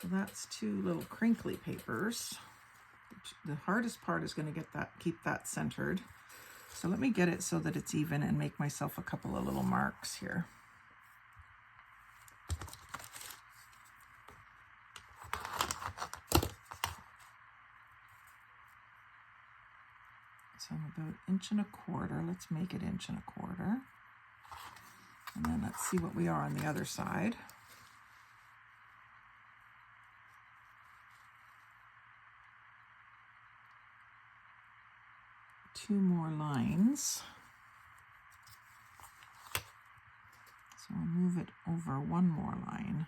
So that's 2 little crinkly papers. The hardest part is going to keep that centered. So let me get it so that it's even and make myself a couple of little marks here. So about 1.25 inches. Let's make it 1.25 inches. And then let's see what we are on the other side. Two more lines. So I'll move it over 1 more line.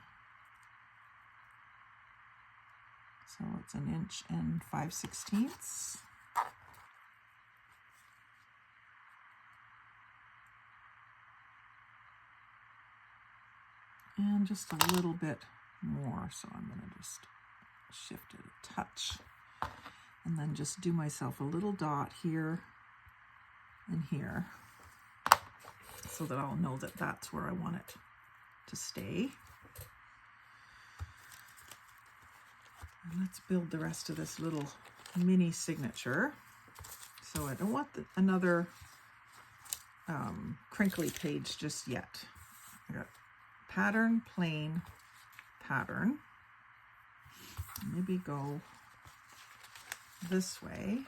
So it's 1 5/16 inches. And just a little bit more, so I'm going to just shift it a touch. And then just do myself a little dot here and here so that I'll know that that's where I want it to stay. And let's build the rest of this little mini signature. So I don't want another crinkly page just yet. I got pattern, plain, pattern. Maybe go this way.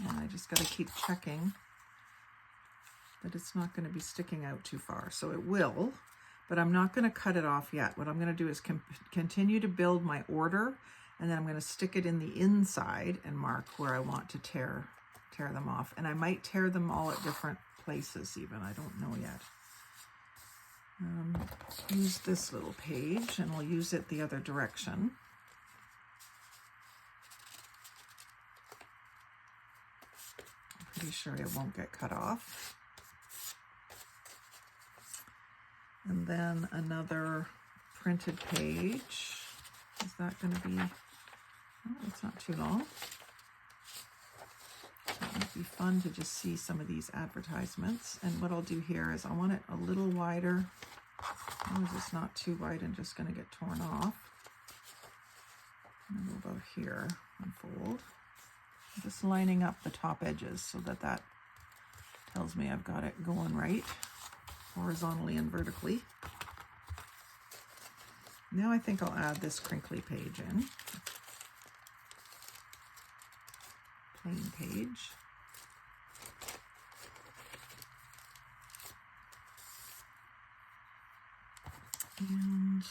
And I just got to keep checking that it's not going to be sticking out too far. So it will, but I'm not going to cut it off yet. What I'm going to do is continue to build my order, and then I'm going to stick it in the inside and mark where I want to tear them off. And I might tear them all at different places even. I don't know yet. Use this little page, and we'll use it the other direction. I'm pretty sure it won't get cut off. And then another printed page. Is that going to be... Oh, it's not too long. It might be fun to just see some of these advertisements. And what I'll do here is I want it a little wider. As long as it's not too wide and just going to get torn off. And go about here, unfold. Just lining up the top edges so that that tells me I've got it going right, horizontally and vertically. Now I think I'll add this crinkly page in. Plain page. And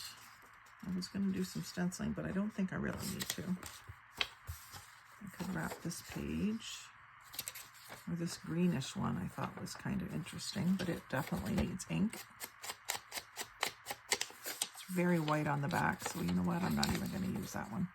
I was going to do some stenciling, but I don't think I really need to. I could wrap this page, or this greenish one I thought was kind of interesting, but it definitely needs ink. It's very white on the back, so you know what? I'm not even going to use that one.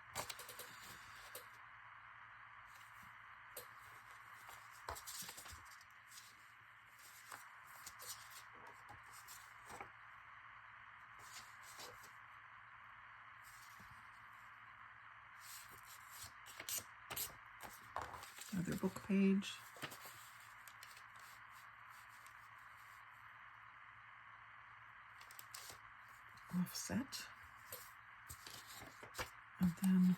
Another book page. Offset. And then,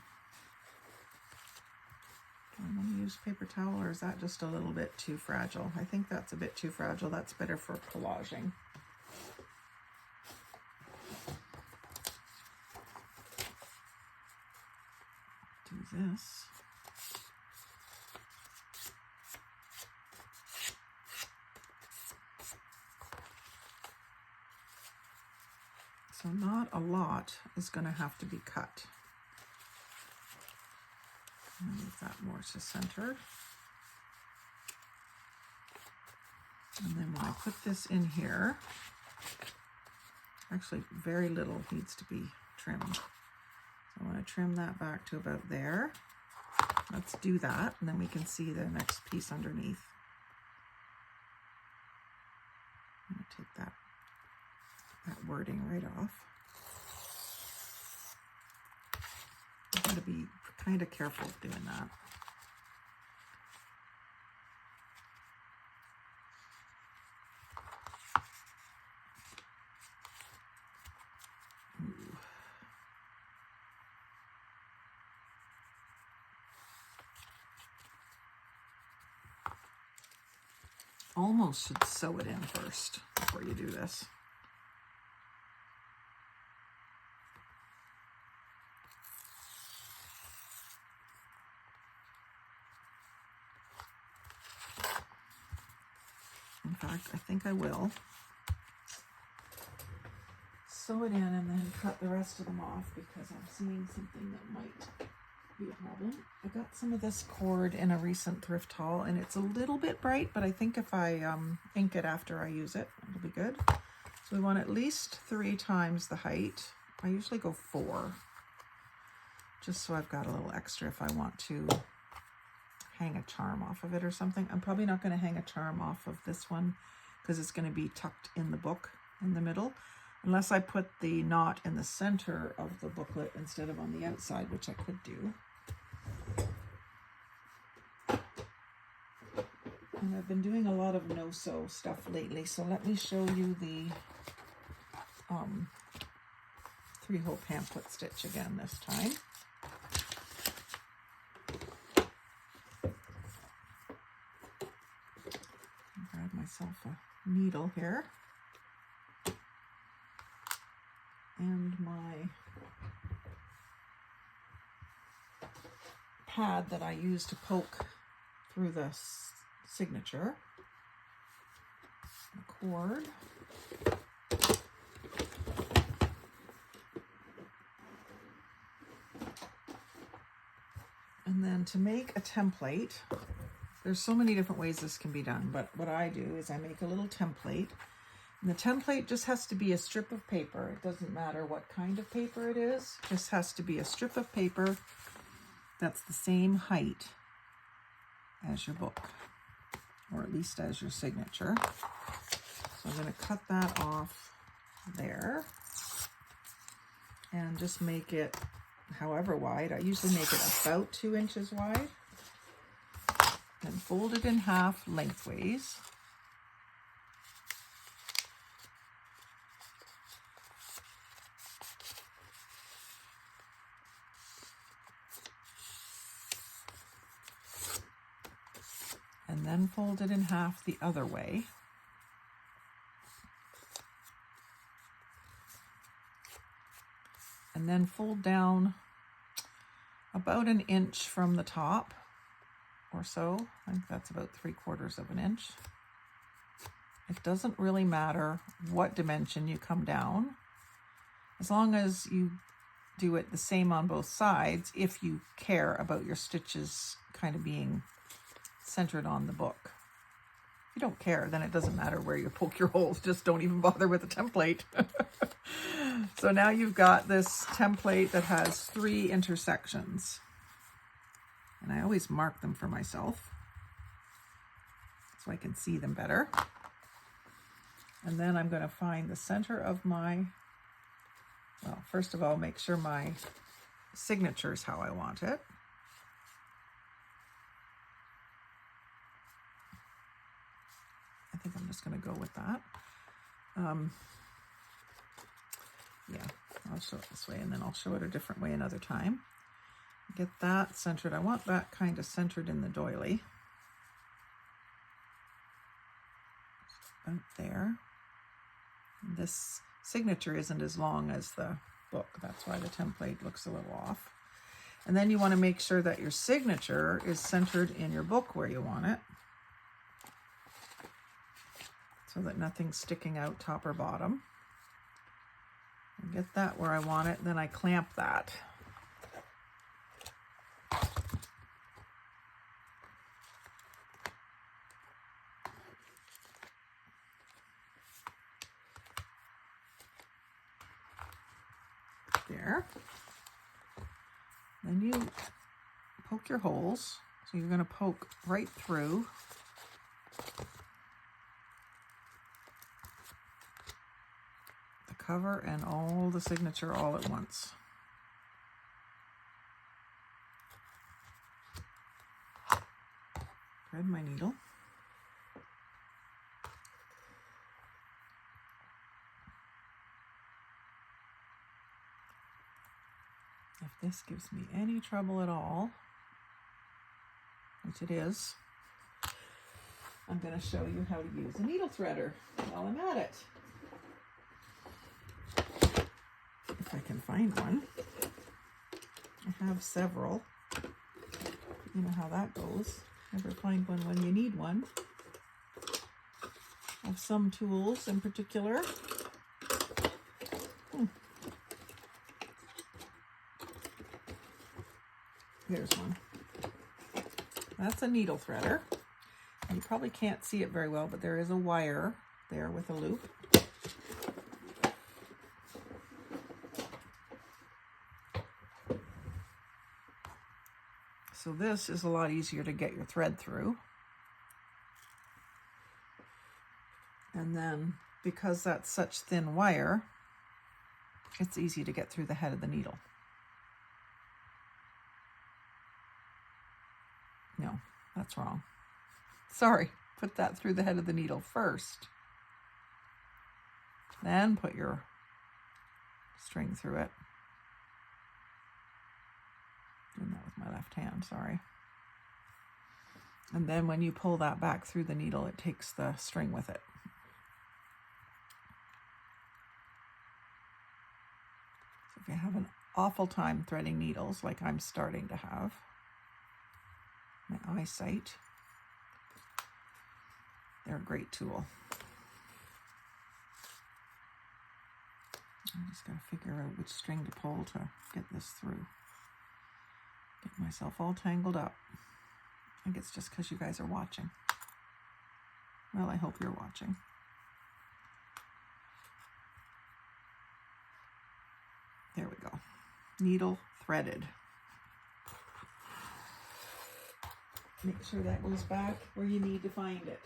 do I want to use paper towel, or is that just a little bit too fragile? I think that's a bit too fragile. That's better for collaging. Do this. So not a lot is going to have to be cut. Move that more to center. And then when I put this in here, actually very little needs to be trimmed. So I want to trim that back to about there. Let's do that, and then we can see the next piece underneath. I'm going to take that wording right off. I've got to be kind of careful doing that. almost should sew it in first before you do this. In fact, I think I will sew it in and then cut the rest of them off because I'm seeing something that might be a problem. I got some of this cord in a recent thrift haul and it's a little bit bright, but I think if I ink it after I use it, it'll be good. So we want at least 3 times the height. I usually go 4, just so I've got a little extra if I want to hang a charm off of it or something. I'm probably not going to hang a charm off of this one because it's going to be tucked in the book in the middle, unless I put the knot in the center of the booklet instead of on the outside, which I could do. And I've been doing a lot of no-sew stuff lately, so let me show you the 3-hole pamphlet stitch again this time. Grab myself a needle here and my pad that I use to poke through the signature, a cord, and then to make a template, there's so many different ways this can be done, but what I do is I make a little template, and the template just has to be a strip of paper. It doesn't matter what kind of paper it is, it just has to be a strip of paper that's the same height as your book, or at least as your signature. So I'm going to cut that off there and just make it however wide. I usually make it about 2 inches wide, and fold it in half lengthways. And then fold it in half the other way. And then fold down about 1 inch from the top or so. I think that's about 3/4 of an inch. It doesn't really matter what dimension you come down, as long as you do it the same on both sides, if you care about your stitches kind of being centered on the book. If you don't care, then it doesn't matter where you poke your holes. Just don't even bother with the template. So now you've got this template that has 3 intersections. And I always mark them for myself so I can see them better. And then I'm going to find the center of my, well, first of all, make sure my signature is how I want it. I think I'm just going to go with that. Yeah, I'll show it this way and then I'll show it a different way another time. Get that centered. I want that kind of centered in the doily. About there. This signature isn't as long as the book. That's why the template looks a little off. And then you want to make sure that your signature is centered in your book where you want it, so that nothing's sticking out top or bottom. And get that where I want it, then I clamp that. There. Then you poke your holes. So you're going to poke right through. The cover and all the signature all at once. Thread my needle. If this gives me any trouble at all, which it is, I'm going to show you how to use a needle threader while I'm at it. If I can find one. I have several. You know how that goes. Never find one when you need one. I have some tools in particular. Here's one. That's a needle threader. You probably can't see it very well, but there is a wire there with a loop. So this is a lot easier to get your thread through. And then because that's such thin wire, it's easy to get through the head of the needle. No, that's wrong. Sorry, put that through the head of the needle first. Then put your string through it. Doing that with my left hand, sorry. And then when you pull that back through the needle, it takes the string with it. So if you have an awful time threading needles, like I'm starting to have, my eyesight, they're a great tool. I just gotta figure out which string to pull to get this through. Get myself all tangled up. I think it's just because you guys are watching. Well, I hope you're watching. There we go. Needle threaded. Make sure that goes back where you need to find it.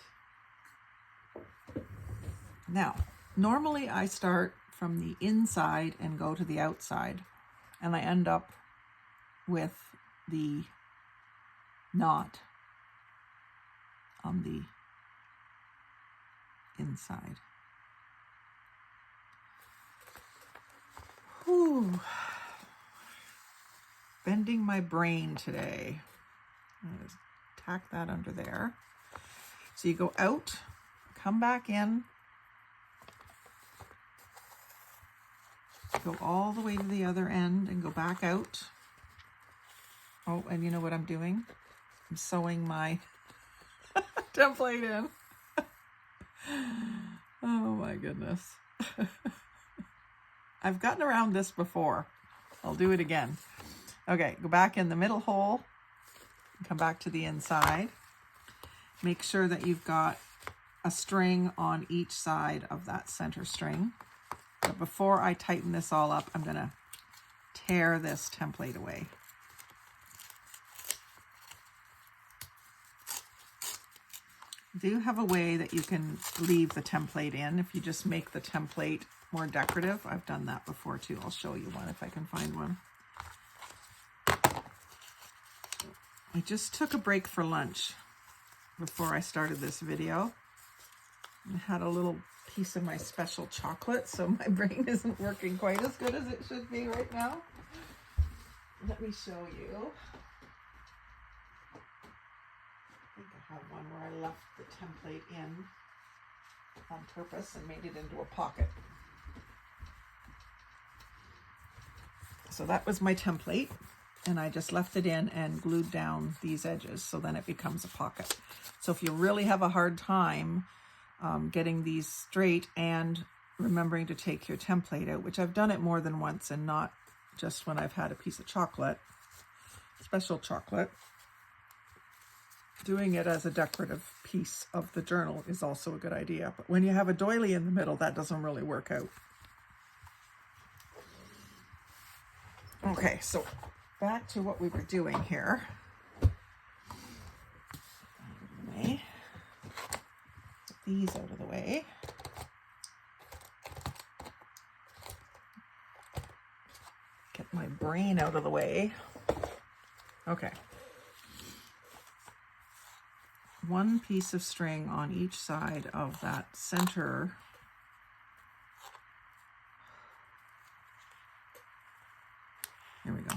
Now, normally I start from the inside and go to the outside, and I end up with the knot on the inside. Whew. Bending my brain today. Let's tack that under there. So you go out, come back in, go all the way to the other end and go back out. Oh, and you know what I'm doing? I'm sewing my template in. Oh my goodness. I've gotten around this before. I'll do it again. Okay, go back in the middle hole, come back to the inside. Make sure that you've got a string on each side of that center string. But before I tighten this all up, I'm gonna tear this template away. Do have a way that you can leave the template in if you just make the template more decorative. I've done that before too. I'll show you one if I can find one. I just took a break for lunch before I started this video. I had a little piece of my special chocolate, so my brain isn't working quite as good as it should be right now. Let me show you. I think I have one where I left the template in on purpose and made it into a pocket. So that was my template, and I just left it in and glued down these edges, so then it becomes a pocket. So if you really have a hard time getting these straight and remembering to take your template out, which I've done it more than once and not just when I've had a piece of chocolate, special chocolate, doing it as a decorative piece of the journal is also a good idea. But when you have a doily in the middle, that doesn't really work out. Okay, so back to what we were doing here. Put these out of the way. Get my brain out of the way. Okay. One piece of string on each side of that center . Here we go.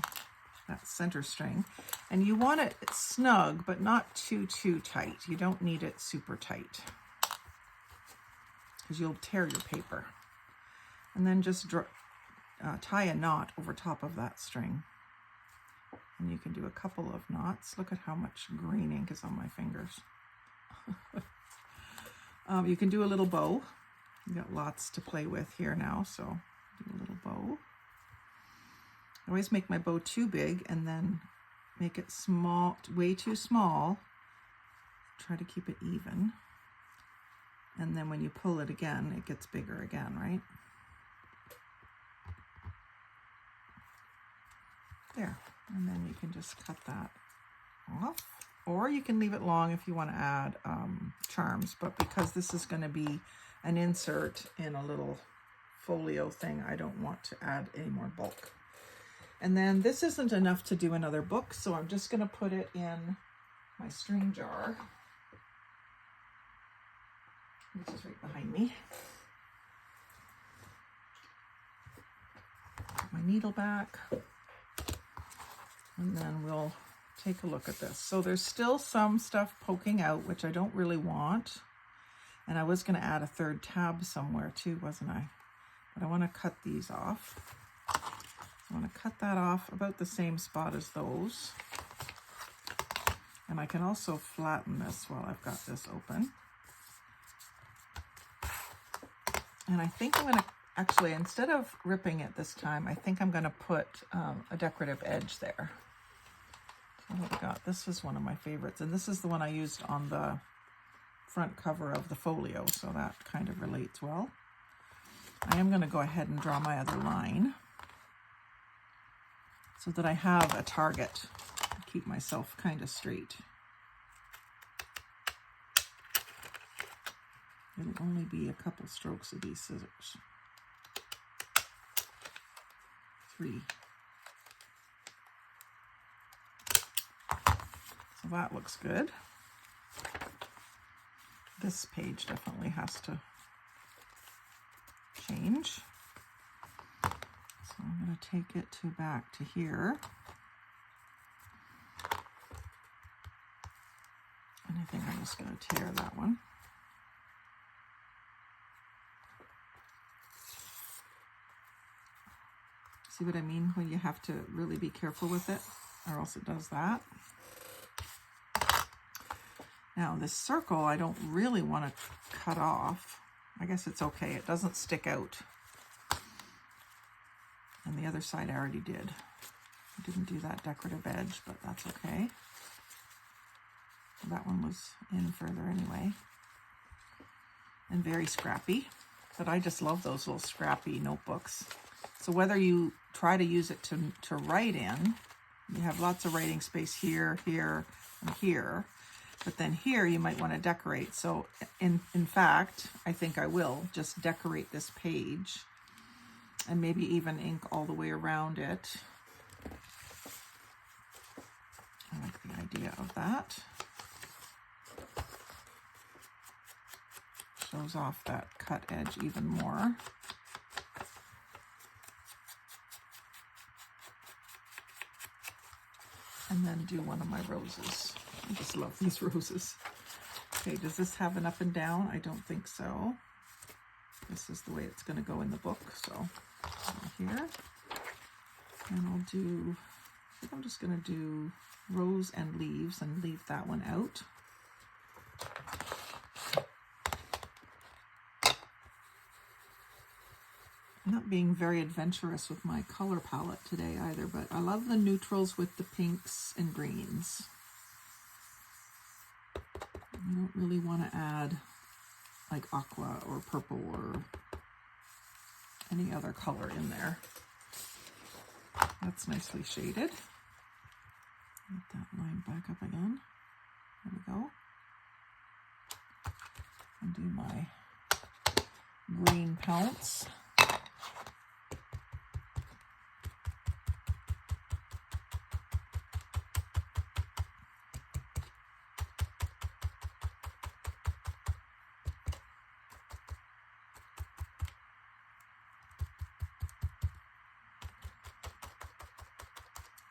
that center string. And you want it snug, but not too tight. You don't need it super tight because you'll tear your paper. And then just tie a knot over top of that string. And you can do a couple of knots. Look at how much green ink is on my fingers. You can do a little bow. You got lots to play with here now, so do a little bow. I always make my bow too big and then make it small, way too small. Try to keep it even. And then when you pull it again, it gets bigger again, right? There. And then you can just cut that off. Or you can leave it long if you want to add charms. But because this is going to be an insert in a little folio thing, I don't want to add any more bulk. And then this isn't enough to do another book, so I'm just going to put it in my string jar, which is right behind me. Put my needle back, and then we'll take a look at this. So there's still some stuff poking out, which I don't really want. And I was going to add a third tab somewhere too, wasn't I? But I want to cut these off. I want to cut that off about the same spot as those. And I can also flatten this while I've got this open. And I think I'm going to, actually, instead of ripping it this time, I think I'm going to put a decorative edge there. So what we got? This is one of my favorites. And this is the one I used on the front cover of the folio, so that kind of relates well. I am going to go ahead and draw my other line so that I have a target to keep myself kind of straight. It'll only be a couple strokes of these scissors. 3. So that looks good. This page definitely has to change. So I'm going to take it back to here. And I think I'm just going to tear that one. See what I mean? When you have to really be careful with it, or else it does that. Now this circle, I don't really want to cut off. I guess it's okay. It doesn't stick out. And the other side I already did. I didn't do that decorative edge, but that's okay. That one was in further anyway. And very scrappy. But I just love those little scrappy notebooks. So whether you try to use it to write in, you have lots of writing space here, here, and here. But then here you might want to decorate. So in fact, I think I will just decorate this page and maybe even ink all the way around it. I like the idea of that. Shows off that cut edge even more. And then do one of my roses. I just love these roses. Okay, does this have an up and down? I don't think so. This is the way it's going to go in the book. So here, and I'll do, I think I'm just going to do rose and leaves and leave that one out. I'm not being very adventurous with my color palette today either, but I love the neutrals with the pinks and greens. I don't really want to add like aqua or purple or any other color in there. That's nicely shaded. Get that line back up again. There we go. And do my green pounce.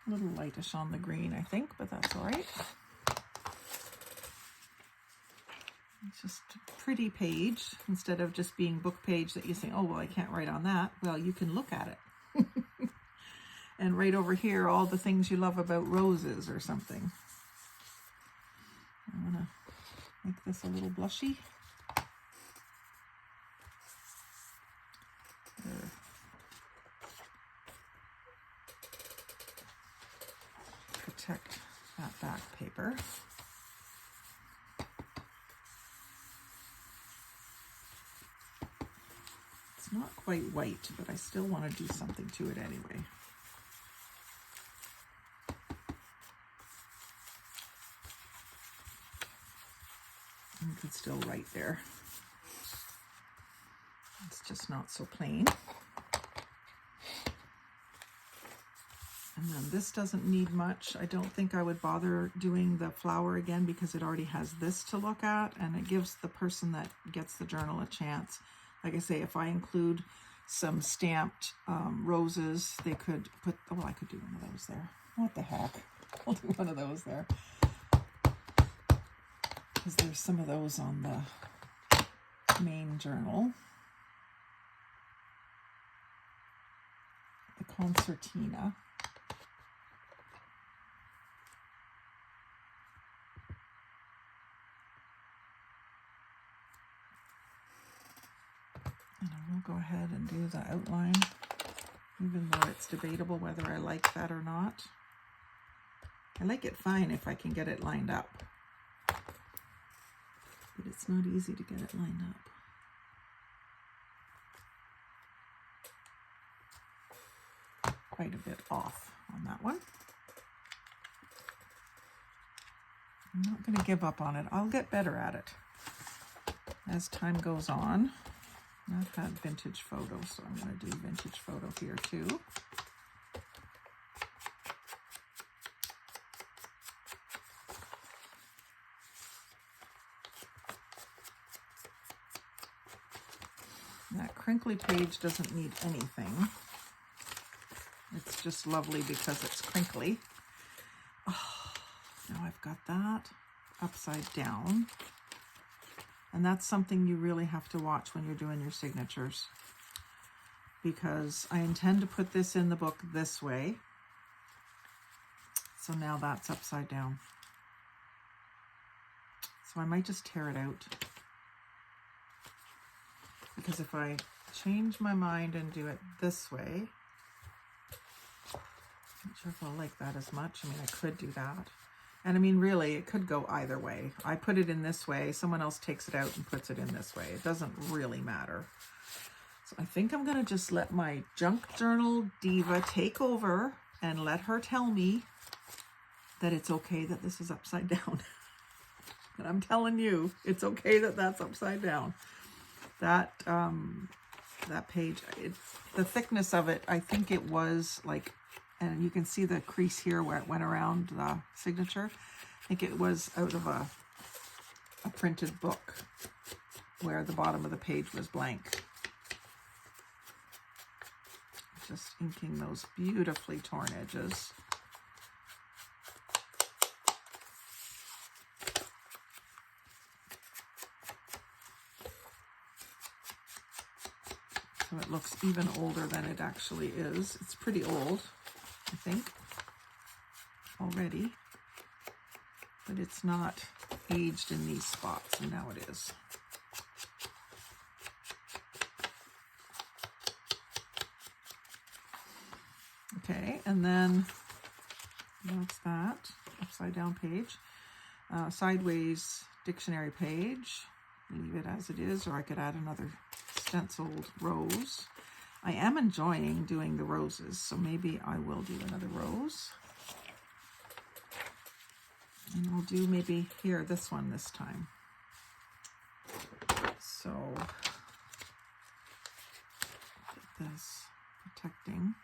A little lightish on the green, I think, but that's all right. It's just a pretty page instead of just being book page that you say, oh, well, I can't write on that. Well, you can look at it. And right over here, all the things you love about roses or something. I want to make this a little blushy. There. Protect that back paper. It's not quite white, but I still want to do something to it anyway. You could still write there. It's just not so plain. And then this doesn't need much. I don't think I would bother doing the flower again because it already has this to look at, and it gives the person that gets the journal a chance. Like I say, if I include some stamped roses, they could put, oh, I could do one of those there. What the heck? I'll do one of those there. Because there's some of those on the main journal. The concertina. And I will go ahead and do the outline, even though it's debatable whether I like that or not. I like it fine if I can get it lined up. But it's not easy to get it lined up. Quite a bit off on that one. I'm not going to give up on it. I'll get better at it as time goes on. I've had vintage photo, so I'm going to do vintage photo here too. That crinkly page doesn't need anything. It's just lovely because it's crinkly. Oh, now I've got that upside down. And that's something you really have to watch when you're doing your signatures, because I intend to put this in the book this way. So now that's upside down. So I might just tear it out, because if I change my mind and do it this way, I'm not sure if I'll like that as much. I mean, I could do that. And I mean, really, it could go either way. I put it in this way, someone else takes it out and puts it in this way. It doesn't really matter. So I think I'm gonna just let my junk journal diva take over and let her tell me that it's okay that this is upside down. And I'm telling you, it's okay that that's upside down. That page, the thickness of it, I think it was like, and you can see the crease here where it went around the signature. I think it was out of a printed book where the bottom of the page was blank. Just inking those beautifully torn edges. So it looks even older than it actually is. It's pretty old, I think, already, but it's not aged in these spots, and now it is. Okay, and then that's that upside down page. Sideways dictionary page, leave it as it is, or I could add another stenciled rose. I am enjoying doing the roses, so maybe I will do another rose. And I'll do maybe here, this one this time. So, get this protecting.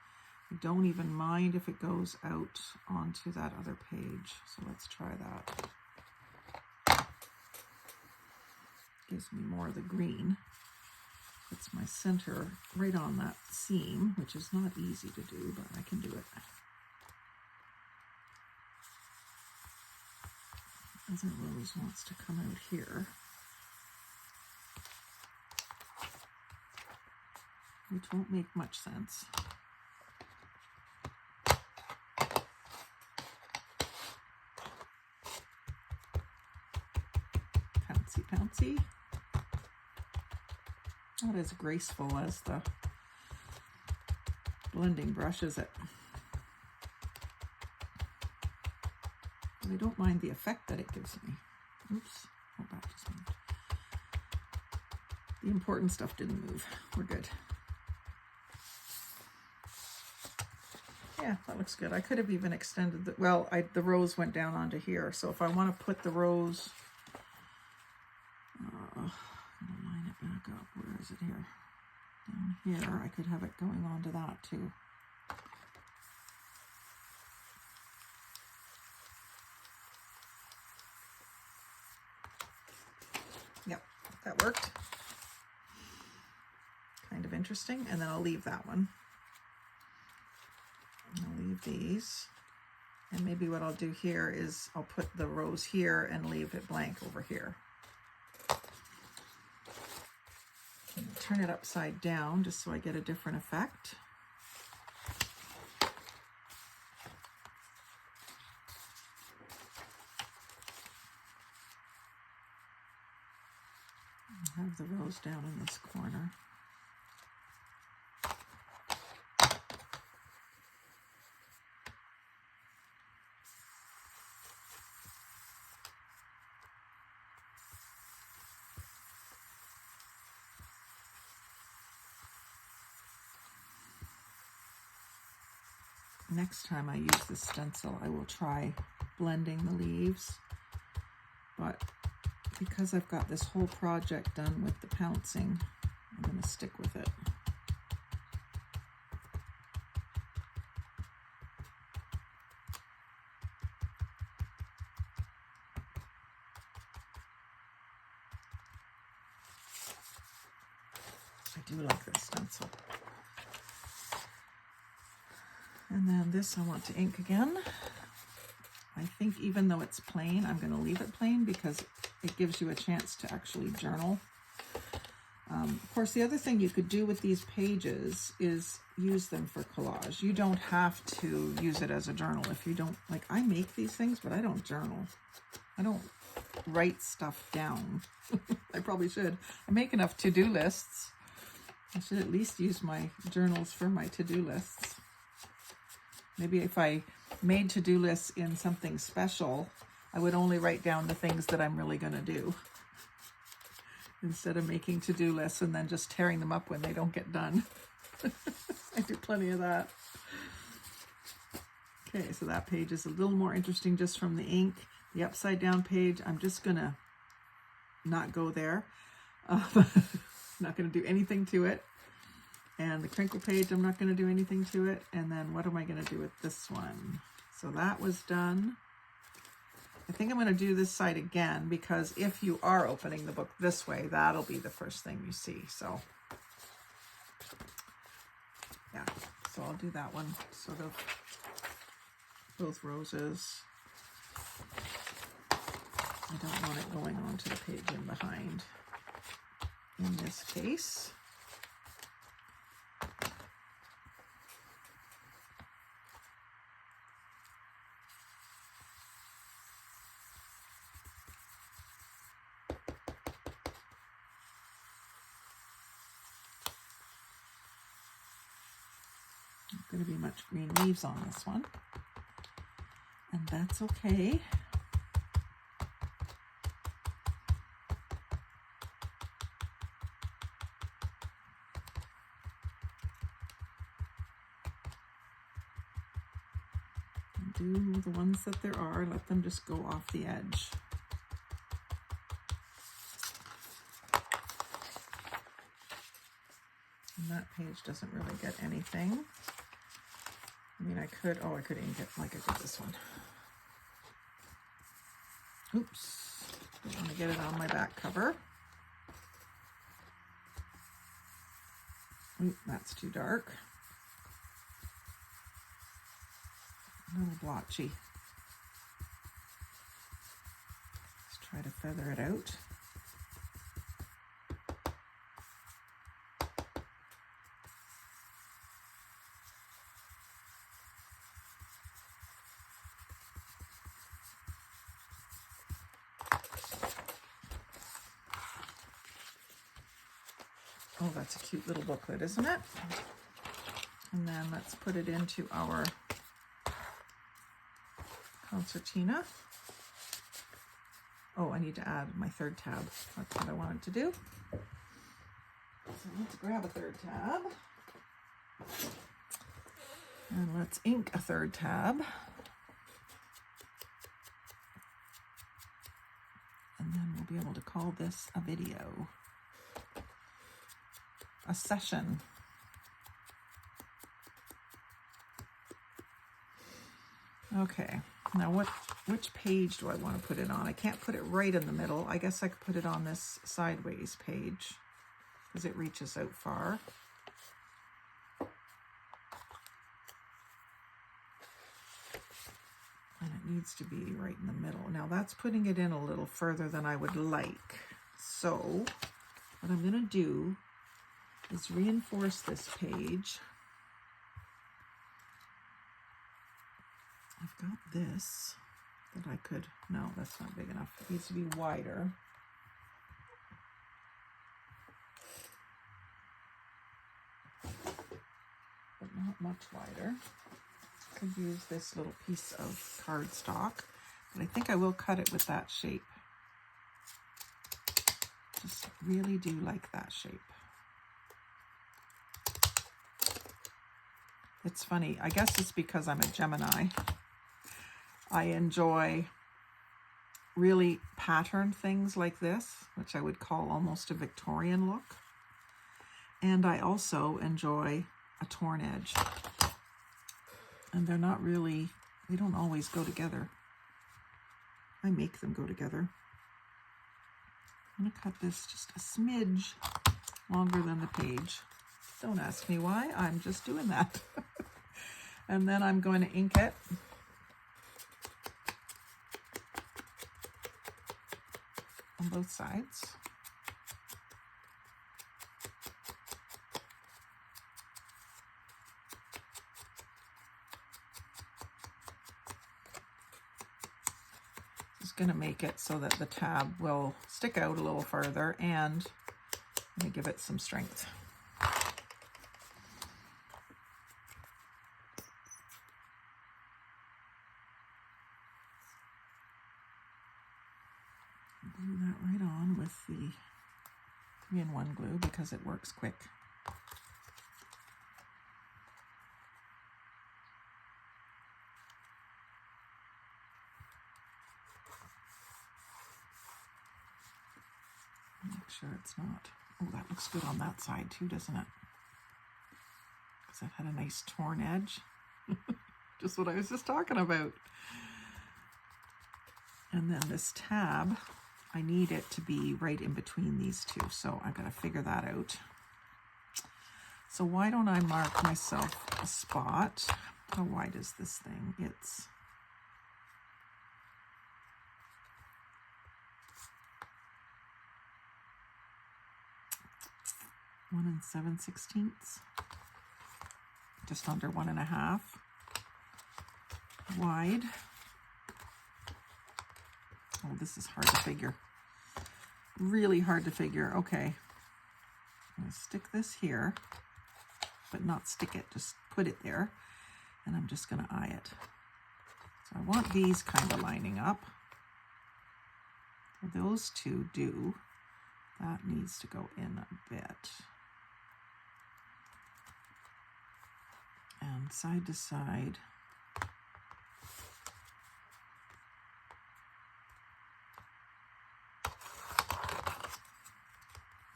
I don't even mind if it goes out onto that other page. So let's try that. Gives me more of the green. Puts my center right on that seam, which is not easy to do, but I can do it. other rose wants to come out here, which won't make much sense. Pouncy, pouncy. Not as graceful as the blending brush, is it? But I don't mind the effect that it gives me. Oops, oh, that just moved. The important stuff didn't move. We're good. Yeah, that looks good. I could have even extended the, well, the rose went down onto here. So if I want to put the rose, I'm going to line it back up. Where is it here? Down here. I could have it going onto that too. Yep, that worked. Kind of interesting. And then I'll leave that one. I'll leave these. And maybe what I'll do here is I'll put the rose here and leave it blank over here. Turn it upside down just so I get a different effect. I'll have the rose down in this corner. Next time I use this stencil, I will try blending the leaves, but because I've got this whole project done with the pouncing, I'm going to stick with it. I do like this stencil. And then this I want to ink again. I think even though it's plain, I'm going to leave it plain because it gives you a chance to actually journal. Of course, the other thing you could do with these pages is use them for collage. You don't have to use it as a journal if you don't, like I make these things, but I don't journal. I don't write stuff down. I probably should. I make enough to-do lists. I should at least use my journals for my to-do lists. Maybe if I made to-do lists in something special, I would only write down the things that I'm really going to do instead of making to-do lists and then just tearing them up when they don't get done. I do plenty of that. Okay, so that page is a little more interesting just from the ink. The upside down page, I'm just going to not go there. Not going to do anything to it. And the crinkle page, I'm not going to do anything to it. And then what am I going to do with this one? So that was done. I think I'm going to do this side again because if you are opening the book this way, that'll be the first thing you see. So yeah, so I'll do that one, sort of both roses. I don't want it going onto the page in behind in this case. Not going to be much green leaves on this one, and that's okay. Do the ones that there are, let them just go off the edge. And that page doesn't really get anything. I mean, I could ink it like I did this one. Oops, don't want to get it on my back cover. Oop, that's too dark. A little blotchy. Try to feather it out. Oh, that's a cute little booklet, isn't it? And then let's put it into our concertina. Oh, I need to add my third tab. That's what I wanted to do. So let's grab a third tab. And let's ink a third tab. And then we'll be able to call this a video. A session. Okay, now which page do I want to put it on? I can't put it right in the middle. I guess I could put it on this sideways page because it reaches out far. And it needs to be right in the middle. Now that's putting it in a little further than I would like. So what I'm going to do is reinforce this page. I've got this that I could, no, that's not big enough. It needs to be wider. But not much wider. I could use this little piece of cardstock, but I think I will cut it with that shape. Just really do like that shape. It's funny, I guess it's because I'm a Gemini. I enjoy really patterned things like this, which I would call almost a Victorian look. And I also enjoy a torn edge. And they're not really, they don't always go together. I make them go together. I'm going to cut this just a smidge longer than the page. Don't ask me why, I'm just doing that. And then I'm going to ink it. On both sides. Just going to make it so that the tab will stick out a little further and I'm going to give it some strength. Glue that right on with the 3-in-1 glue because it works quick. Make sure it's not. Oh, that looks good on that side too, doesn't it? Because that had a nice torn edge. Just what I was just talking about. And then this tab, I need it to be right in between these two, so I've got to figure that out. So why don't I mark myself a spot? How wide is this thing? It's 1 7/16, just under 1.5 wide. Oh, this is hard to figure. Really hard to figure. Okay. I'm going to stick this here, but not stick it, just put it there. And I'm just going to eye it. So I want these kind of lining up. So those two do. That needs to go in a bit. And side to side.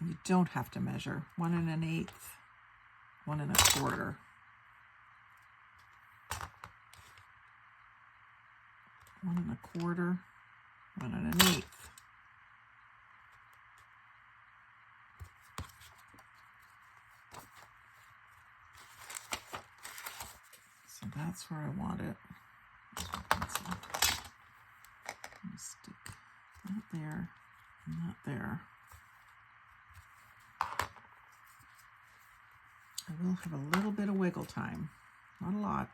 You don't have to measure. 1 1/8, 1 1/4. 1 1/4, 1 1/8. So that's where I want it. Stick that there and that there. I will have a little bit of wiggle time, not a lot.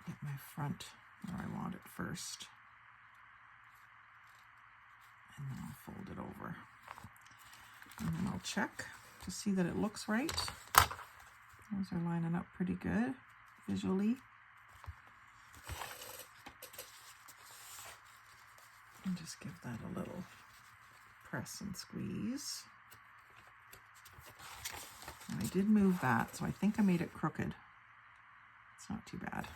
Get my front where I want it first. And then I'll fold it over. And then I'll check to see that it looks right. Those are lining up pretty good visually. And just give that a little press and squeeze. And I did move that, so I think I made it crooked. It's not too bad.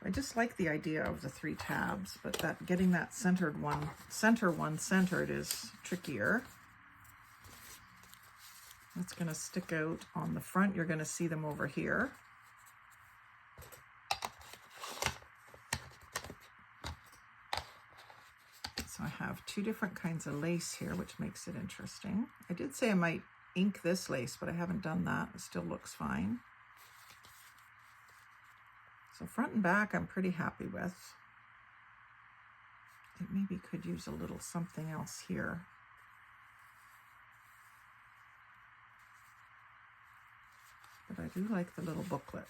I just like the idea of the 3 tabs, but that getting that center one centered is trickier. That's going to stick out on the front. You're going to see them over here. So I have 2 different kinds of lace here, which makes it interesting. I did say I might ink this lace, but I haven't done that. It still looks fine. So front and back, I'm pretty happy with. It maybe could use a little something else here. But I do like the little booklet.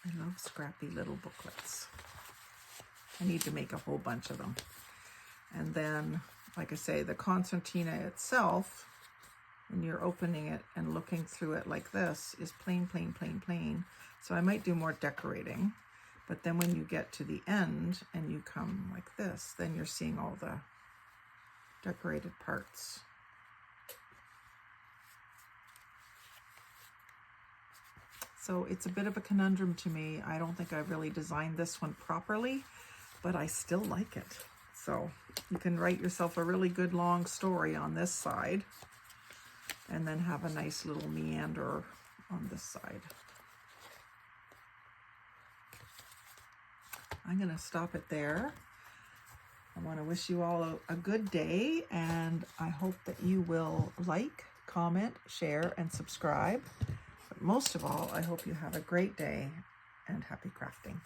I love scrappy little booklets. I need to make a whole bunch of them. And then, like I say, the concertina itself, when you're opening it and looking through it like this, is plain, plain, plain, plain. So I might do more decorating. But then when you get to the end and you come like this, then you're seeing all the decorated parts. So it's a bit of a conundrum to me. I don't think I've really designed this one properly, but I still like it. So you can write yourself a really good long story on this side and then have a nice little meander on this side. I'm going to stop it there. I want to wish you all a good day, and I hope that you will like, comment, share, and subscribe. But most of all, I hope you have a great day and happy crafting.